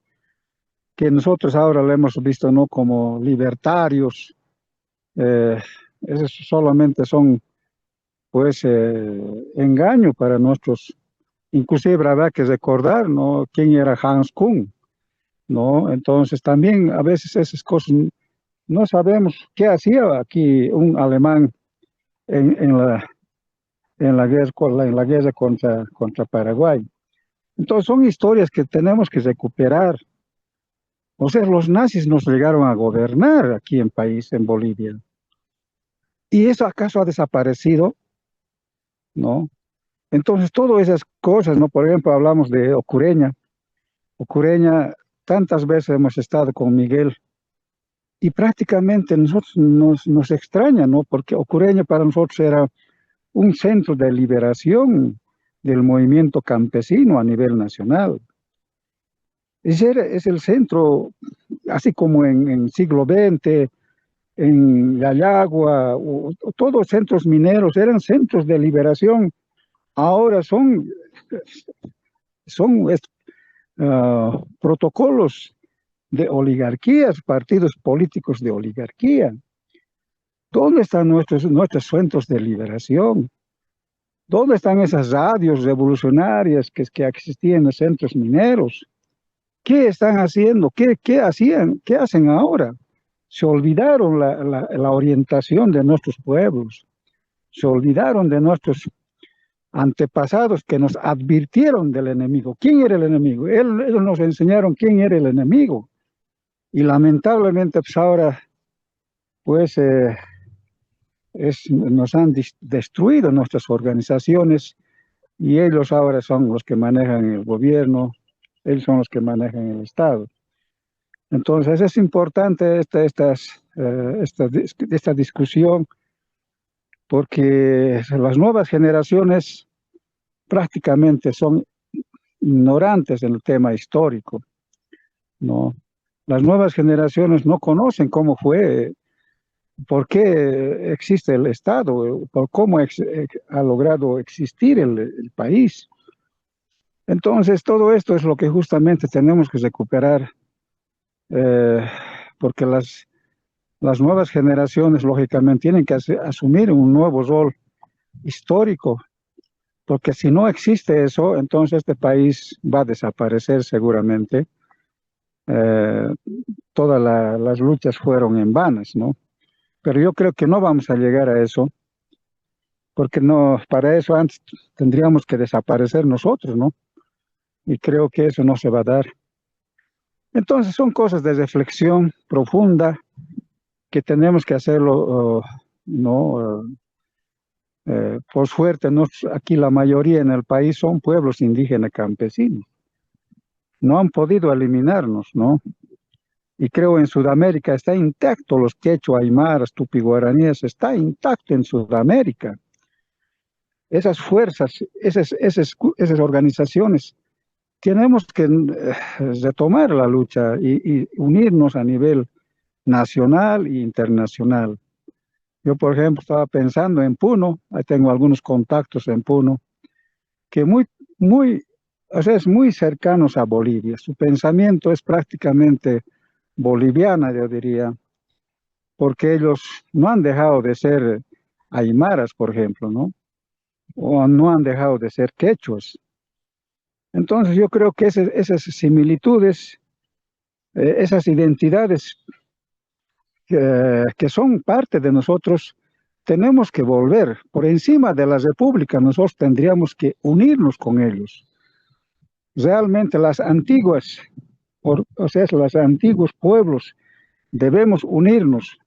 que nosotros ahora lo hemos visto no como libertarios, esos solamente son pues engaño para nuestros. Inclusive habrá que recordar, ¿no?, quién era Hans Kuhn, ¿no? Entonces también a veces esas cosas no sabemos qué hacía aquí un alemán en, en la, en la guerra contra Paraguay. Entonces son historias que tenemos que recuperar. O sea, los nazis nos llegaron a gobernar aquí en país, en Bolivia. ¿Y eso acaso ha desaparecido? ¿No? Entonces, todas esas cosas, ¿no? Por ejemplo, hablamos de Ocureña. Ocureña, tantas veces hemos estado con Miguel y prácticamente nosotros nos extraña, ¿no? Porque Ocureña para nosotros era un centro de liberación del movimiento campesino a nivel nacional. Es el centro, así como en siglo XX, en Yayagua, o todos centros mineros eran centros de liberación. Ahora son protocolos de oligarquías, partidos políticos de oligarquía. ¿Dónde están nuestros centros de liberación? ¿Dónde están esas radios revolucionarias que existían en los centros mineros? ¿Qué están haciendo? ¿Qué hacían? ¿Qué hacen ahora? Se olvidaron la orientación de nuestros pueblos, se olvidaron de nuestros antepasados que nos advirtieron del enemigo. ¿Quién era el enemigo? Ellos nos enseñaron quién era el enemigo. Y lamentablemente, pues ahora, pues nos han destruido nuestras organizaciones y ellos ahora son los que manejan el gobierno, ellos son los que manejan el Estado. Entonces es importante esta discusión porque las nuevas generaciones prácticamente son ignorantes del tema histórico, ¿no? Las nuevas generaciones no conocen cómo fue, por qué existe el Estado, por cómo ha logrado existir el país. Entonces, todo esto es lo que justamente tenemos que recuperar, eh, porque las nuevas generaciones, lógicamente, tienen que asumir un nuevo rol histórico, porque si no existe eso, entonces este país va a desaparecer seguramente. Eh, Todas las luchas fueron en vanas, ¿no? Pero yo creo que no vamos a llegar a eso, porque no, para eso antes tendríamos que desaparecer nosotros, ¿no? Y creo que eso no se va a dar. Entonces son cosas de reflexión profunda que tenemos que hacerlo, ¿no? Por suerte, aquí la mayoría en el país son pueblos indígenas campesinos. No han podido eliminarnos, ¿no? Y creo en Sudamérica está intacto los quechua, aymaras, tupi-guaraníes, está intacto en Sudamérica. Esas fuerzas, esas organizaciones, tenemos que retomar la lucha y unirnos a nivel nacional e internacional. Yo, por ejemplo, estaba pensando en Puno, ahí tengo algunos contactos en Puno, que o sea, es muy cercanos a Bolivia. Su pensamiento es prácticamente boliviana, yo diría, porque ellos no han dejado de ser aymaras, por ejemplo, ¿no? O no han dejado de ser quechuas. Entonces yo creo que esas similitudes, esas identidades que son parte de nosotros, tenemos que volver por encima de la república, nosotros tendríamos que unirnos con ellos. Realmente las antiguas, o sea, los antiguos pueblos, debemos unirnos,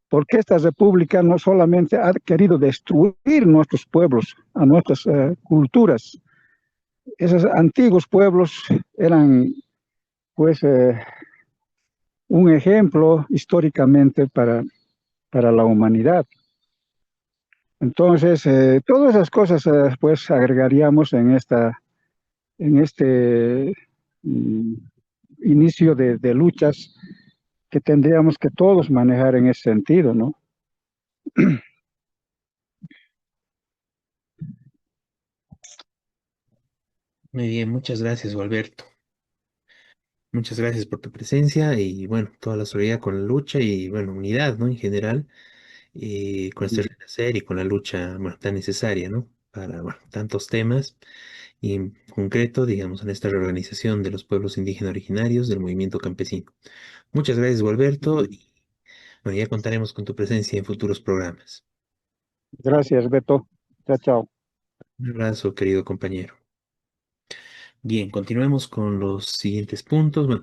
porque esta república no solamente ha querido destruir nuestros pueblos, a nuestras culturas. Esos antiguos pueblos eran, pues, un ejemplo históricamente para la humanidad. Entonces, todas esas cosas, pues, agregaríamos en este mm, inicio de luchas que tendríamos que todos manejar en ese sentido, ¿no? Muy bien, muchas gracias, Gualberto. Muchas gracias por tu presencia y bueno, toda la solidaridad con la lucha y bueno, unidad, ¿no? En general, y con este renacer y con la lucha, bueno, tan necesaria, ¿no? Para, bueno, tantos temas y en concreto, digamos, en esta reorganización de los pueblos indígenas originarios del movimiento campesino. Muchas gracias, Gualberto. Y Bueno, ya contaremos con tu presencia en futuros programas. Gracias, Beto. Chao, chao. Un abrazo, querido compañero. Bien, continuemos con los siguientes puntos. Bueno,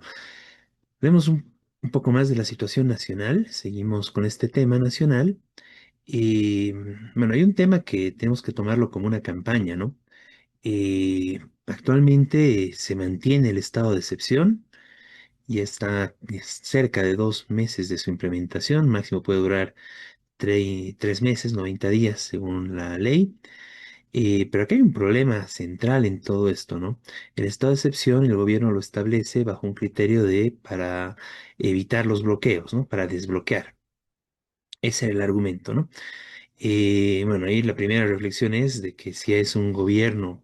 vemos un poco más de la situación nacional. Seguimos con este tema nacional. Y bueno, hay un tema que tenemos que tomarlo como una campaña, ¿no? Actualmente se mantiene el estado de excepción y está cerca de 2 meses de su implementación. Máximo puede durar 3 meses, 90 días según la ley. Pero aquí hay un problema central en todo esto, ¿no? El estado de excepción, el gobierno lo establece bajo un criterio para evitar los bloqueos, ¿no? Para desbloquear. Ese es el argumento, ¿no? Bueno, ahí la primera reflexión es de que si es un gobierno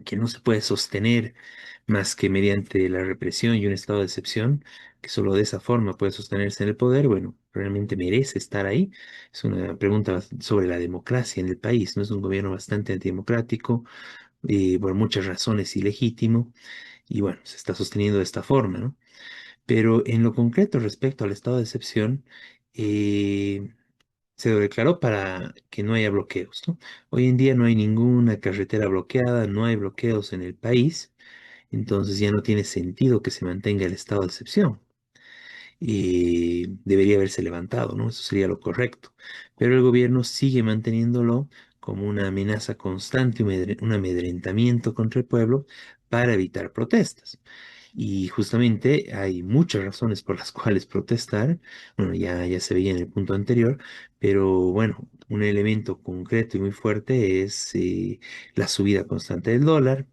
que no se puede sostener más que mediante la represión y un estado de excepción, que solo de esa forma puede sostenerse en el poder, bueno, realmente merece estar ahí. Es una pregunta sobre la democracia en el país, ¿no? Es un gobierno bastante antidemocrático, por muchas razones ilegítimo, y bueno, se está sosteniendo de esta forma, ¿no? Pero en lo concreto respecto al estado de excepción, eh, se lo declaró para que no haya bloqueos, ¿no? Hoy en día no hay ninguna carretera bloqueada, no hay bloqueos en el país, entonces ya no tiene sentido que se mantenga el estado de excepción. Y debería haberse levantado, ¿no? Eso sería lo correcto. Pero el gobierno sigue manteniéndolo como una amenaza constante, un amedrentamiento contra el pueblo para evitar protestas. Y justamente hay muchas razones por las cuales protestar. Bueno, ya se veía en el punto anterior, pero bueno, un elemento concreto y muy fuerte es la subida constante del dólar,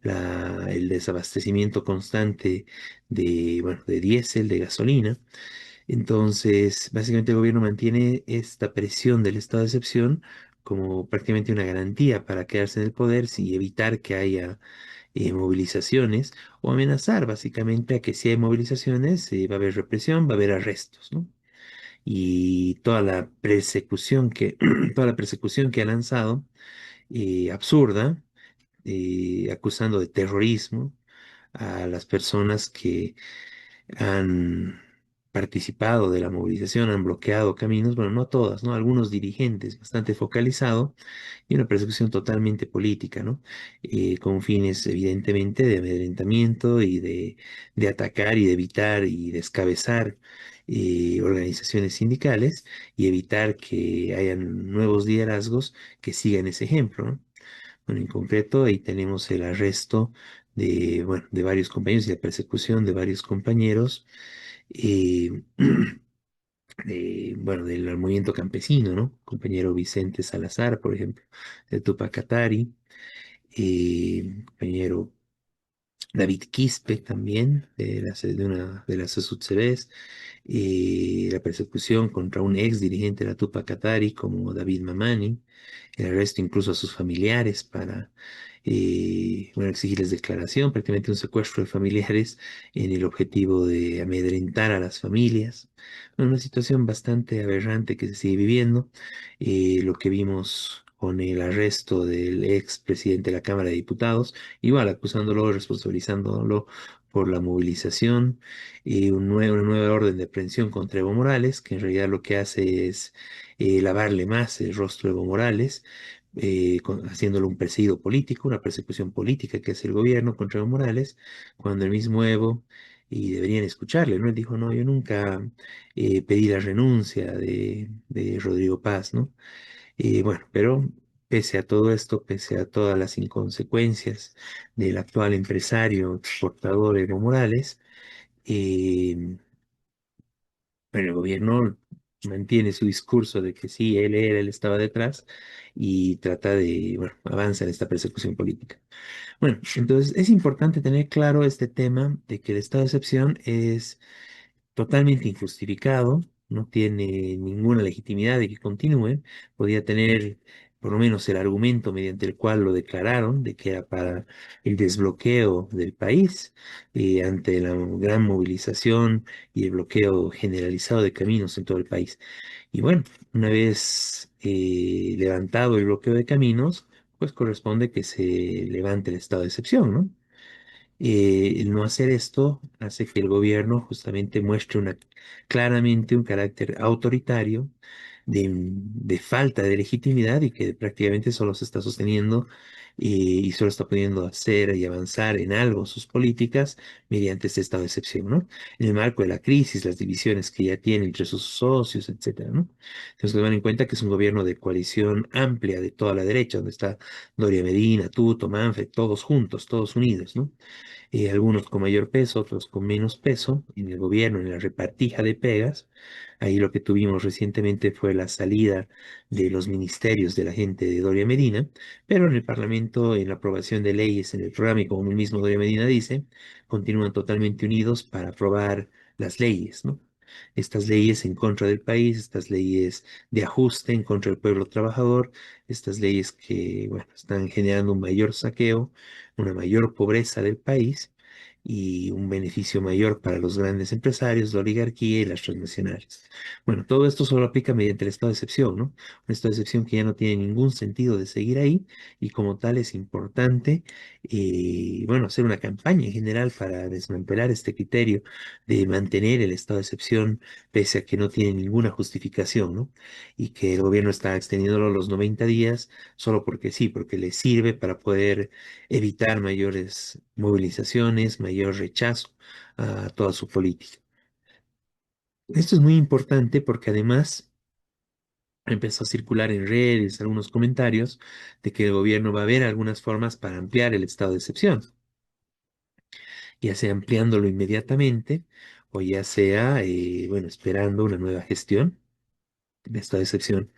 el desabastecimiento constante bueno, de diésel, de gasolina. Entonces, básicamente el gobierno mantiene esta presión del estado de excepción como prácticamente una garantía para quedarse en el poder y evitar que haya movilizaciones o amenazar básicamente a que si hay movilizaciones va a haber represión, va a haber arrestos, ¿no? Y toda la persecución toda la persecución que ha lanzado, absurda, acusando de terrorismo a las personas que han participado de la movilización, han bloqueado caminos, bueno, no todas, ¿no? Algunos dirigentes, bastante focalizado, y una persecución totalmente política, ¿no? Con fines evidentemente de amedrentamiento y de atacar y de evitar y descabezar organizaciones sindicales y evitar que hayan nuevos liderazgos que sigan ese ejemplo, ¿no? Bueno, en concreto, ahí tenemos el arresto bueno, de varios compañeros y la persecución de varios compañeros, eh, bueno, del movimiento campesino, ¿no? Compañero Vicente Salazar, por ejemplo, de Tupac Katari, compañero David Quispe también, de las SUTCBs, la persecución contra un ex dirigente de la Tupac Katari como David Mamani, el arresto incluso a sus familiares para bueno, exigirles declaración, prácticamente un secuestro de familiares en el objetivo de amedrentar a las familias. Bueno, una situación bastante aberrante que se sigue viviendo. Lo que vimos con el arresto del ex presidente de la Cámara de Diputados, igual acusándolo, responsabilizándolo por la movilización y una nueva orden de aprehensión contra Evo Morales, que en realidad lo que hace es lavarle más el rostro a Evo Morales, haciéndolo un perseguido político, una persecución política que hace el gobierno contra Evo Morales, cuando el mismo Evo, y deberían escucharle, ¿no? Él dijo, no, yo nunca pedí la renuncia de Rodrigo Paz, ¿no? Bueno, pero pese a todo esto, pese a todas las inconsecuencias del actual empresario exportador Evo Morales, eh, bueno, el gobierno mantiene su discurso de que sí, él estaba detrás y trata de, bueno, avanza en esta persecución política. Bueno, entonces es importante tener claro este tema de que el estado de excepción es totalmente injustificado, no tiene ninguna legitimidad de que continúe, podía tener por lo menos el argumento mediante el cual lo declararon, de que era para el desbloqueo del país ante la gran movilización y el bloqueo generalizado de caminos en todo el país. Y bueno, una vez levantado el bloqueo de caminos, pues corresponde que se levante el estado de excepción, ¿no? El no hacer esto hace que el gobierno justamente muestre claramente un carácter autoritario, de falta de legitimidad y que prácticamente solo se está sosteniendo y solo está pudiendo hacer y avanzar en algo sus políticas mediante este estado de excepción, ¿no? En el marco de la crisis, las divisiones que ya tiene entre sus socios, etcétera, ¿no? Tenemos que tomar en cuenta que es un gobierno de coalición amplia de toda la derecha, donde está Doria Medina, Tuto, Manfred, todos juntos, todos unidos, ¿no? Algunos con mayor peso, otros con menos peso en el gobierno, en la repartija de pegas. Ahí lo que tuvimos recientemente fue la salida de los ministerios de la gente de Doria Medina, pero en el Parlamento, en la aprobación de leyes, en el programa, y como el mismo Doria Medina dice, continúan totalmente unidos para aprobar las leyes, ¿no? Estas leyes en contra del país, estas leyes de ajuste en contra del pueblo trabajador, estas leyes que, bueno, están generando un mayor saqueo, una mayor pobreza del país y un beneficio mayor para los grandes empresarios, la oligarquía y las transnacionales. Bueno, todo esto solo aplica mediante el estado de excepción, ¿no? Un estado de excepción que ya no tiene ningún sentido de seguir ahí y como tal es importante, bueno, hacer una campaña en general para desmantelar este criterio de mantener el estado de excepción pese a que no tiene ninguna justificación, ¿no? Y que el gobierno está extendiéndolo a los 90 días solo porque sí, porque le sirve para poder evitar mayores movilizaciones, mayor rechazo a toda su política. Esto es muy importante porque además empezó a circular en redes algunos comentarios de que el gobierno va a ver algunas formas para ampliar el estado de excepción, ya sea ampliándolo inmediatamente o ya sea, bueno, esperando una nueva gestión. El estado de excepción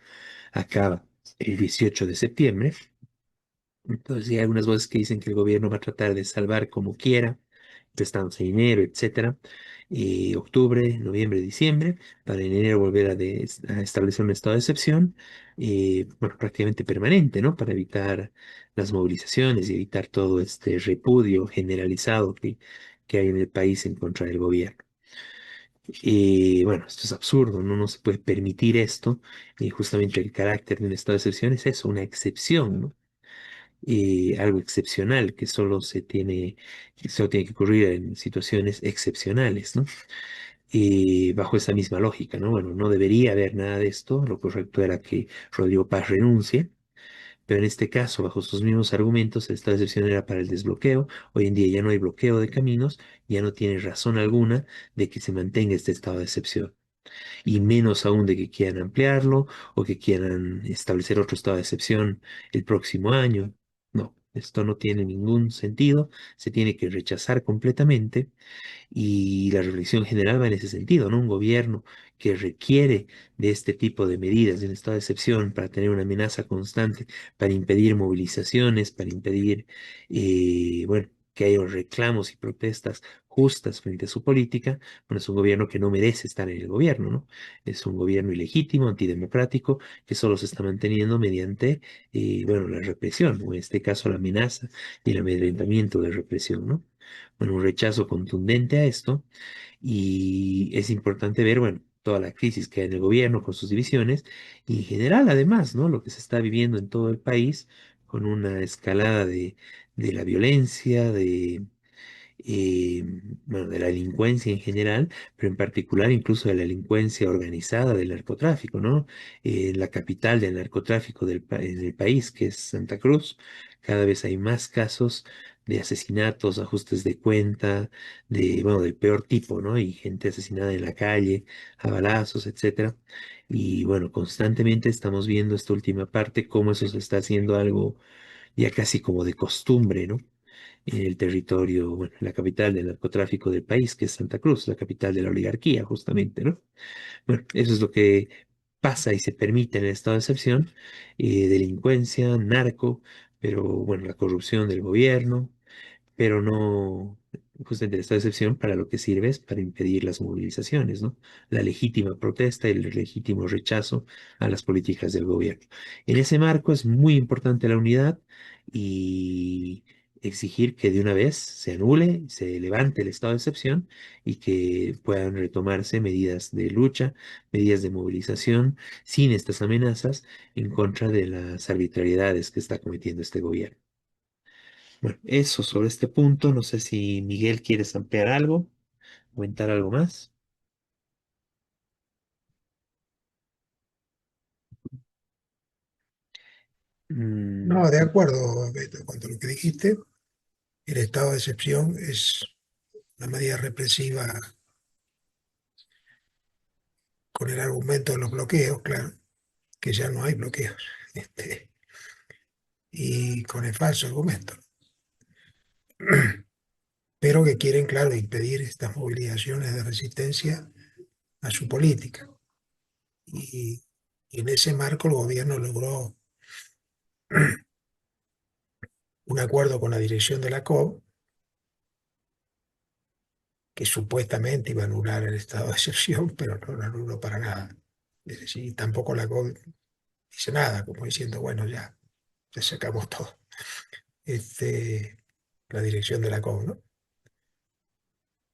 acaba el 18 de septiembre. Entonces, hay algunas voces que dicen que el gobierno va a tratar de salvar como quiera, prestándose dinero, etcétera, y octubre, noviembre, diciembre, para en enero volver a establecer un estado de excepción, bueno, prácticamente permanente, ¿no? Para evitar las movilizaciones y evitar todo este repudio generalizado que hay en el país en contra del gobierno. Y bueno, esto es absurdo, ¿no? No se puede permitir esto. Y justamente el carácter de un estado de excepción es eso, una excepción, ¿no? Algo excepcional que solo tiene que ocurrir en situaciones excepcionales, ¿no? Bajo esa misma lógica, ¿no? Bueno, no debería haber nada de esto, lo correcto era que Rodrigo Paz renuncie, pero en este caso, bajo sus mismos argumentos, el estado de excepción era para el desbloqueo, hoy en día ya no hay bloqueo de caminos, ya no tiene razón alguna de que se mantenga este estado de excepción y menos aún de que quieran ampliarlo o que quieran establecer otro estado de excepción el próximo año. No, esto no tiene ningún sentido, se tiene que rechazar completamente y la reflexión general va en ese sentido, ¿no? Un gobierno que requiere de este tipo de medidas, de un estado de excepción, para tener una amenaza constante, para impedir movilizaciones, para impedir, bueno, que haya reclamos y protestas justas frente a su política, bueno, es un gobierno que no merece estar en el gobierno, ¿no? Es un gobierno ilegítimo, antidemocrático, que solo se está manteniendo mediante, bueno, la represión, o en este caso la amenaza y el amedrentamiento de represión, ¿no? Bueno, un rechazo contundente a esto y es importante ver, bueno, toda la crisis que hay en el gobierno con sus divisiones y en general además, ¿no? Lo que se está viviendo en todo el país con una escalada de la violencia, eh, bueno, de la delincuencia en general, pero en particular incluso de la delincuencia organizada del narcotráfico, ¿no? La capital del narcotráfico del país, que es Santa Cruz, cada vez hay más casos de asesinatos, ajustes de cuenta, bueno, del peor tipo, ¿no? Y gente asesinada en la calle, a balazos, etcétera. Y bueno, constantemente estamos viendo esta última parte, cómo eso se está haciendo algo ya casi como de costumbre, ¿no? En el territorio, bueno, la capital del narcotráfico del país, que es Santa Cruz, la capital de la oligarquía, justamente, ¿no? Bueno, eso es lo que pasa y se permite en el estado de excepción, delincuencia, narco, pero bueno, la corrupción del gobierno, pero no, justamente el estado de excepción para lo que sirve es para impedir las movilizaciones, ¿no? La legítima protesta y el legítimo rechazo a las políticas del gobierno. En ese marco es muy importante la unidad y exigir que de una vez se anule, se levante el estado de excepción y que puedan retomarse medidas de lucha, medidas de movilización sin estas amenazas en contra de las arbitrariedades que está cometiendo este gobierno. Bueno, eso sobre este punto. No sé si Miguel quieres ampliar algo, comentar algo más. Mm, No, de acuerdo, Beto, en cuanto a lo que dijiste, el estado de excepción es una medida represiva con el argumento de los bloqueos, claro, que ya no hay bloqueos, este, y con el falso argumento, pero que quieren, claro, impedir estas movilizaciones de resistencia a su política. Y, y en ese marco el gobierno logró un acuerdo con la dirección de la COP que supuestamente iba a anular el estado de excepción, pero no lo anuló para nada. Es decir, tampoco la COP dice nada, como diciendo, bueno, ya sacamos todo. Este, la dirección de la COP, ¿no?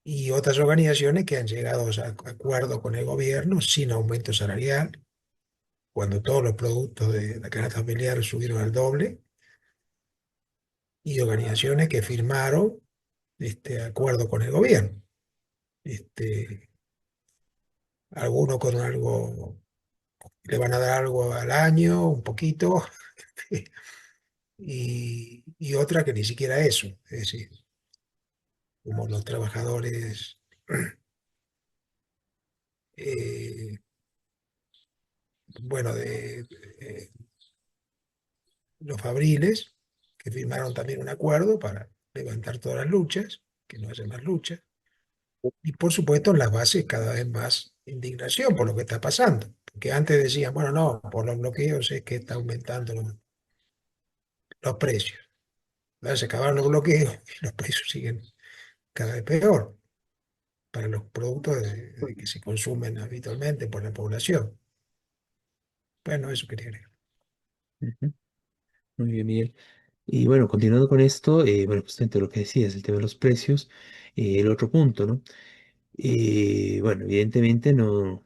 Y otras organizaciones que han llegado a acuerdo con el gobierno sin aumento salarial, cuando todos los productos de la canasta familiar subieron al doble, y organizaciones que firmaron este acuerdo con el gobierno. Este, algunos con algo, le van a dar algo al año, un poquito, y otra que ni siquiera eso. Es decir, como los trabajadores, eh, bueno, de los fabriles, que firmaron también un acuerdo para levantar todas las luchas, que no haya más luchas. Y por supuesto, en las bases cada vez más indignación por lo que está pasando. Porque antes decían, bueno, no, por los bloqueos es que está aumentando los precios. Ahora se acabaron los bloqueos y los precios siguen cada vez peor para los productos que se consumen habitualmente por la población. Bueno, eso quería agregar. ujú. Muy bien, Miguel. Y bueno, continuando con esto, bueno, justamente lo que decías, el tema de los precios, el otro punto, ¿no? Bueno, evidentemente no,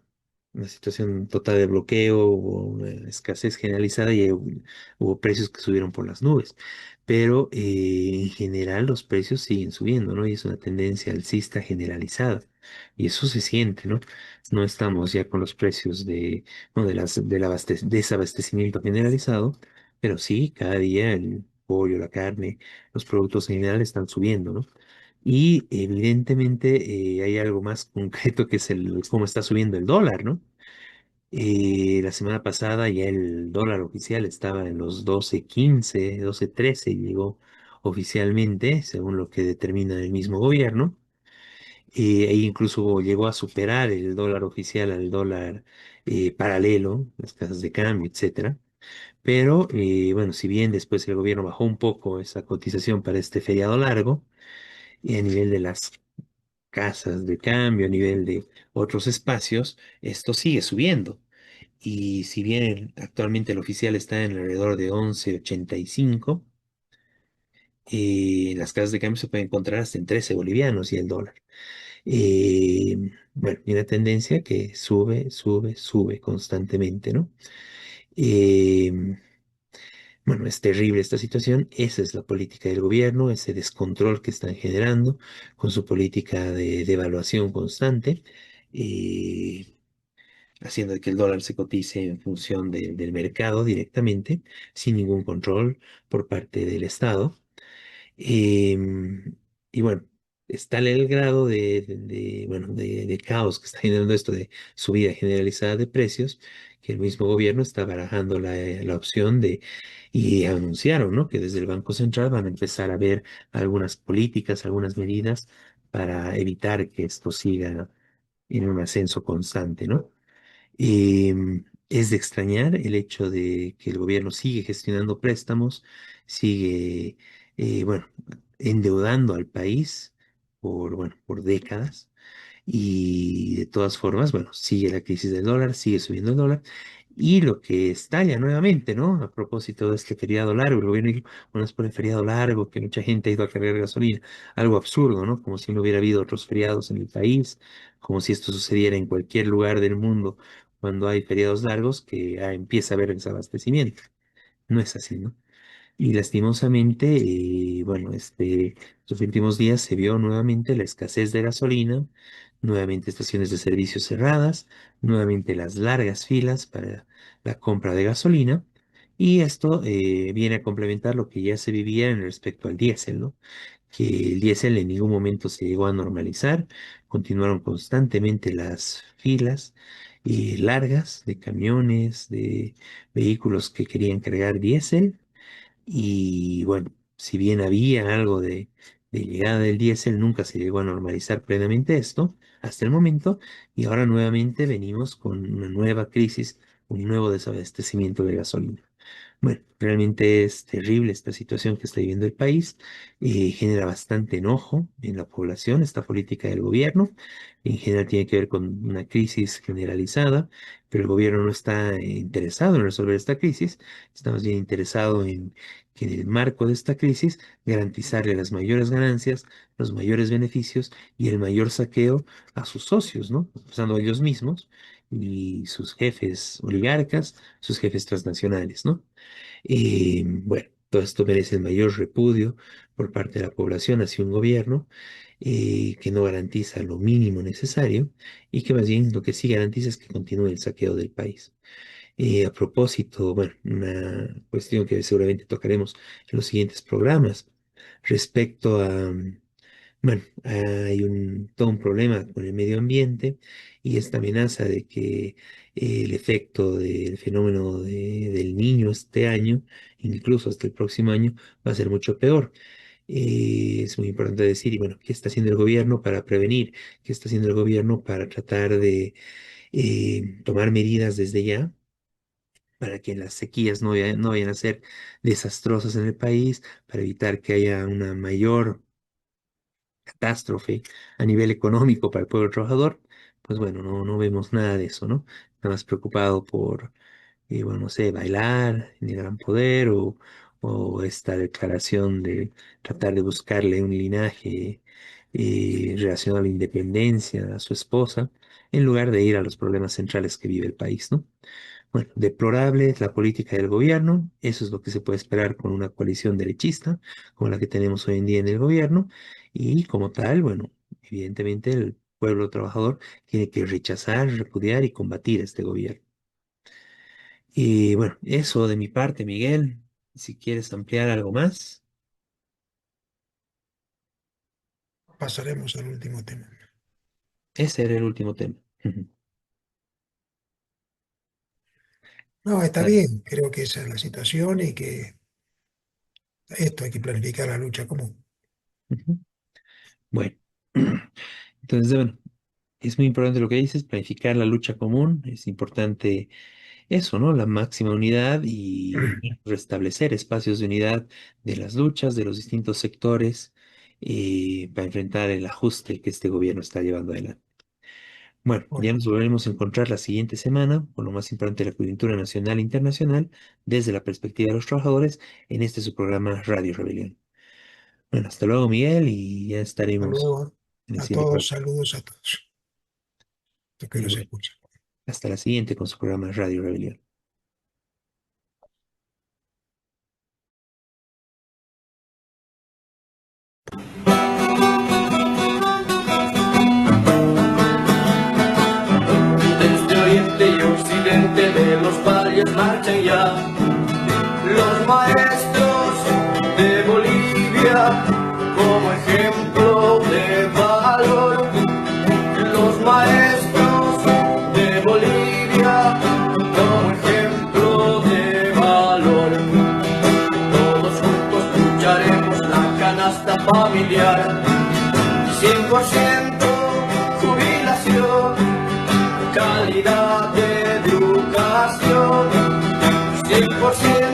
una situación total de bloqueo, hubo una escasez generalizada y hubo precios que subieron por las nubes. Pero en general los precios siguen subiendo, ¿no? Y es una tendencia alcista generalizada. Y eso se siente, ¿no? No estamos ya con los precios no, del desabastecimiento generalizado, pero sí, cada día el pollo, la carne, los productos en general están subiendo, ¿no? Y evidentemente hay algo más concreto que es cómo está subiendo el dólar, ¿no? La semana pasada ya el dólar oficial estaba en los 12.15, 12.13 y llegó oficialmente, según lo que determina el mismo gobierno. E incluso llegó a superar el dólar oficial al dólar paralelo, las casas de cambio, etcétera. Pero bueno, si bien después el gobierno bajó un poco esa cotización para este feriado largo, y a nivel de las casas de cambio, a nivel de otros espacios, esto sigue subiendo. Y si bien actualmente el oficial está en alrededor de 11.85, las casas de cambio se pueden encontrar hasta en 13 bolivianos y el dólar. Bueno, y una tendencia que sube, sube, sube constantemente, ¿no? Eh, bueno, es terrible esta situación. Esa es la política del gobierno, ese descontrol que están generando con su política de devaluación constante. eh, Haciendo que el dólar se cotice en función del mercado directamente, sin ningún control por parte del Estado. Y bueno, está el grado bueno, de caos que está generando esto de subida generalizada de precios, que el mismo gobierno está barajando la opción y anunciaron, ¿no? Que desde el Banco Central van a empezar a ver algunas políticas, algunas medidas para evitar que esto siga en un ascenso constante, ¿no? Es de extrañar el hecho de que el gobierno sigue gestionando préstamos, sigue, bueno, endeudando al país bueno, por décadas. Y de todas formas, bueno, sigue la crisis del dólar, sigue subiendo el dólar. Y lo que estalla nuevamente, ¿no? A propósito de este feriado largo, el gobierno dijo, bueno, es por el feriado largo que mucha gente ha ido a cargar gasolina. Algo absurdo, ¿no? Como si no hubiera habido otros feriados en el país, como si esto sucediera en cualquier lugar del mundo cuando hay feriados largos que empieza a haber desabastecimiento. No es así, ¿no? Y lastimosamente, bueno, los últimos días se vio nuevamente la escasez de gasolina, nuevamente estaciones de servicio cerradas, nuevamente las largas filas para la compra de gasolina. Y esto viene a complementar lo que ya se vivía en respecto al diésel, ¿no? Que el diésel en ningún momento se llegó a normalizar, continuaron constantemente las filas largas de camiones, de vehículos que querían cargar diésel y bueno, si bien había algo de llegada del diésel, nunca se llegó a normalizar plenamente esto hasta el momento y ahora nuevamente venimos con una nueva crisis, un nuevo desabastecimiento de gasolina. Bueno, realmente es terrible esta situación que está viviendo el país, genera bastante enojo en la población, esta política del gobierno. En general tiene que ver con una crisis generalizada, pero el gobierno no está interesado en resolver esta crisis, está más bien interesado en que en el marco de esta crisis garantizarle las mayores ganancias, los mayores beneficios y el mayor saqueo a sus socios, ¿no? Usando ellos mismos y sus jefes oligarcas, sus jefes transnacionales, ¿no? Y bueno, todo esto merece el mayor repudio por parte de la población hacia un gobierno que no garantiza lo mínimo necesario y que más bien lo que sí garantiza es que continúe el saqueo del país. A propósito, bueno, una cuestión que seguramente tocaremos en los siguientes programas respecto a bueno, hay todo un problema con el medio ambiente y esta amenaza de que el efecto del fenómeno del niño este año, incluso hasta el próximo año, va a ser mucho peor. Es muy importante decir, y bueno, ¿qué está haciendo el gobierno para prevenir? ¿Qué está haciendo el gobierno para tratar de tomar medidas desde ya? Para que las sequías no vayan a ser desastrosas en el país, para evitar que haya una mayor catástrofe a nivel económico para el pueblo trabajador, pues bueno, no vemos nada de eso, ¿no? Nada más preocupado por, bueno, no sé, bailar en el gran poder o esta declaración de tratar de buscarle un linaje relacionado a la independencia a su esposa, en lugar de ir a los problemas centrales que vive el país, ¿no? Bueno, deplorable es la política del gobierno, eso es lo que se puede esperar con una coalición derechista, como la que tenemos hoy en día en el gobierno, y como tal, bueno, evidentemente el pueblo trabajador tiene que rechazar, repudiar y combatir a este gobierno. Y bueno, eso de mi parte, Miguel, si quieres ampliar algo más, Pasaremos al último tema. ese era el último tema. Ujú. No, está Vale. bien, creo que esa es la situación y que esto hay que planificar la lucha común. Ujú. Bueno, entonces, bueno, es muy importante lo que dices, planificar la lucha común, es importante eso, ¿no? La máxima unidad y restablecer espacios de unidad de las luchas de los distintos sectores para enfrentar el ajuste que este gobierno está llevando adelante. Bueno, ya Bueno, nos volveremos a encontrar la siguiente semana con lo más importante de la coyuntura nacional e internacional desde la perspectiva de los trabajadores en este su programa Radio Rebelión. Bueno, hasta luego, Miguel, y ya hasta estaremos luego en el a siguiente todos, programa. saludos a todos los que Y nos bueno, escuchan. hasta la siguiente con su programa Radio Rebelión. Desde oriente y occidente de los valles marchan ya los maestros de Bolivia como ejemplo de valor. Los maestros de Bolivia como ejemplo de valor. Todos juntos lucharemos la canasta familiar. 100% jubilación, calidad de educación, 100%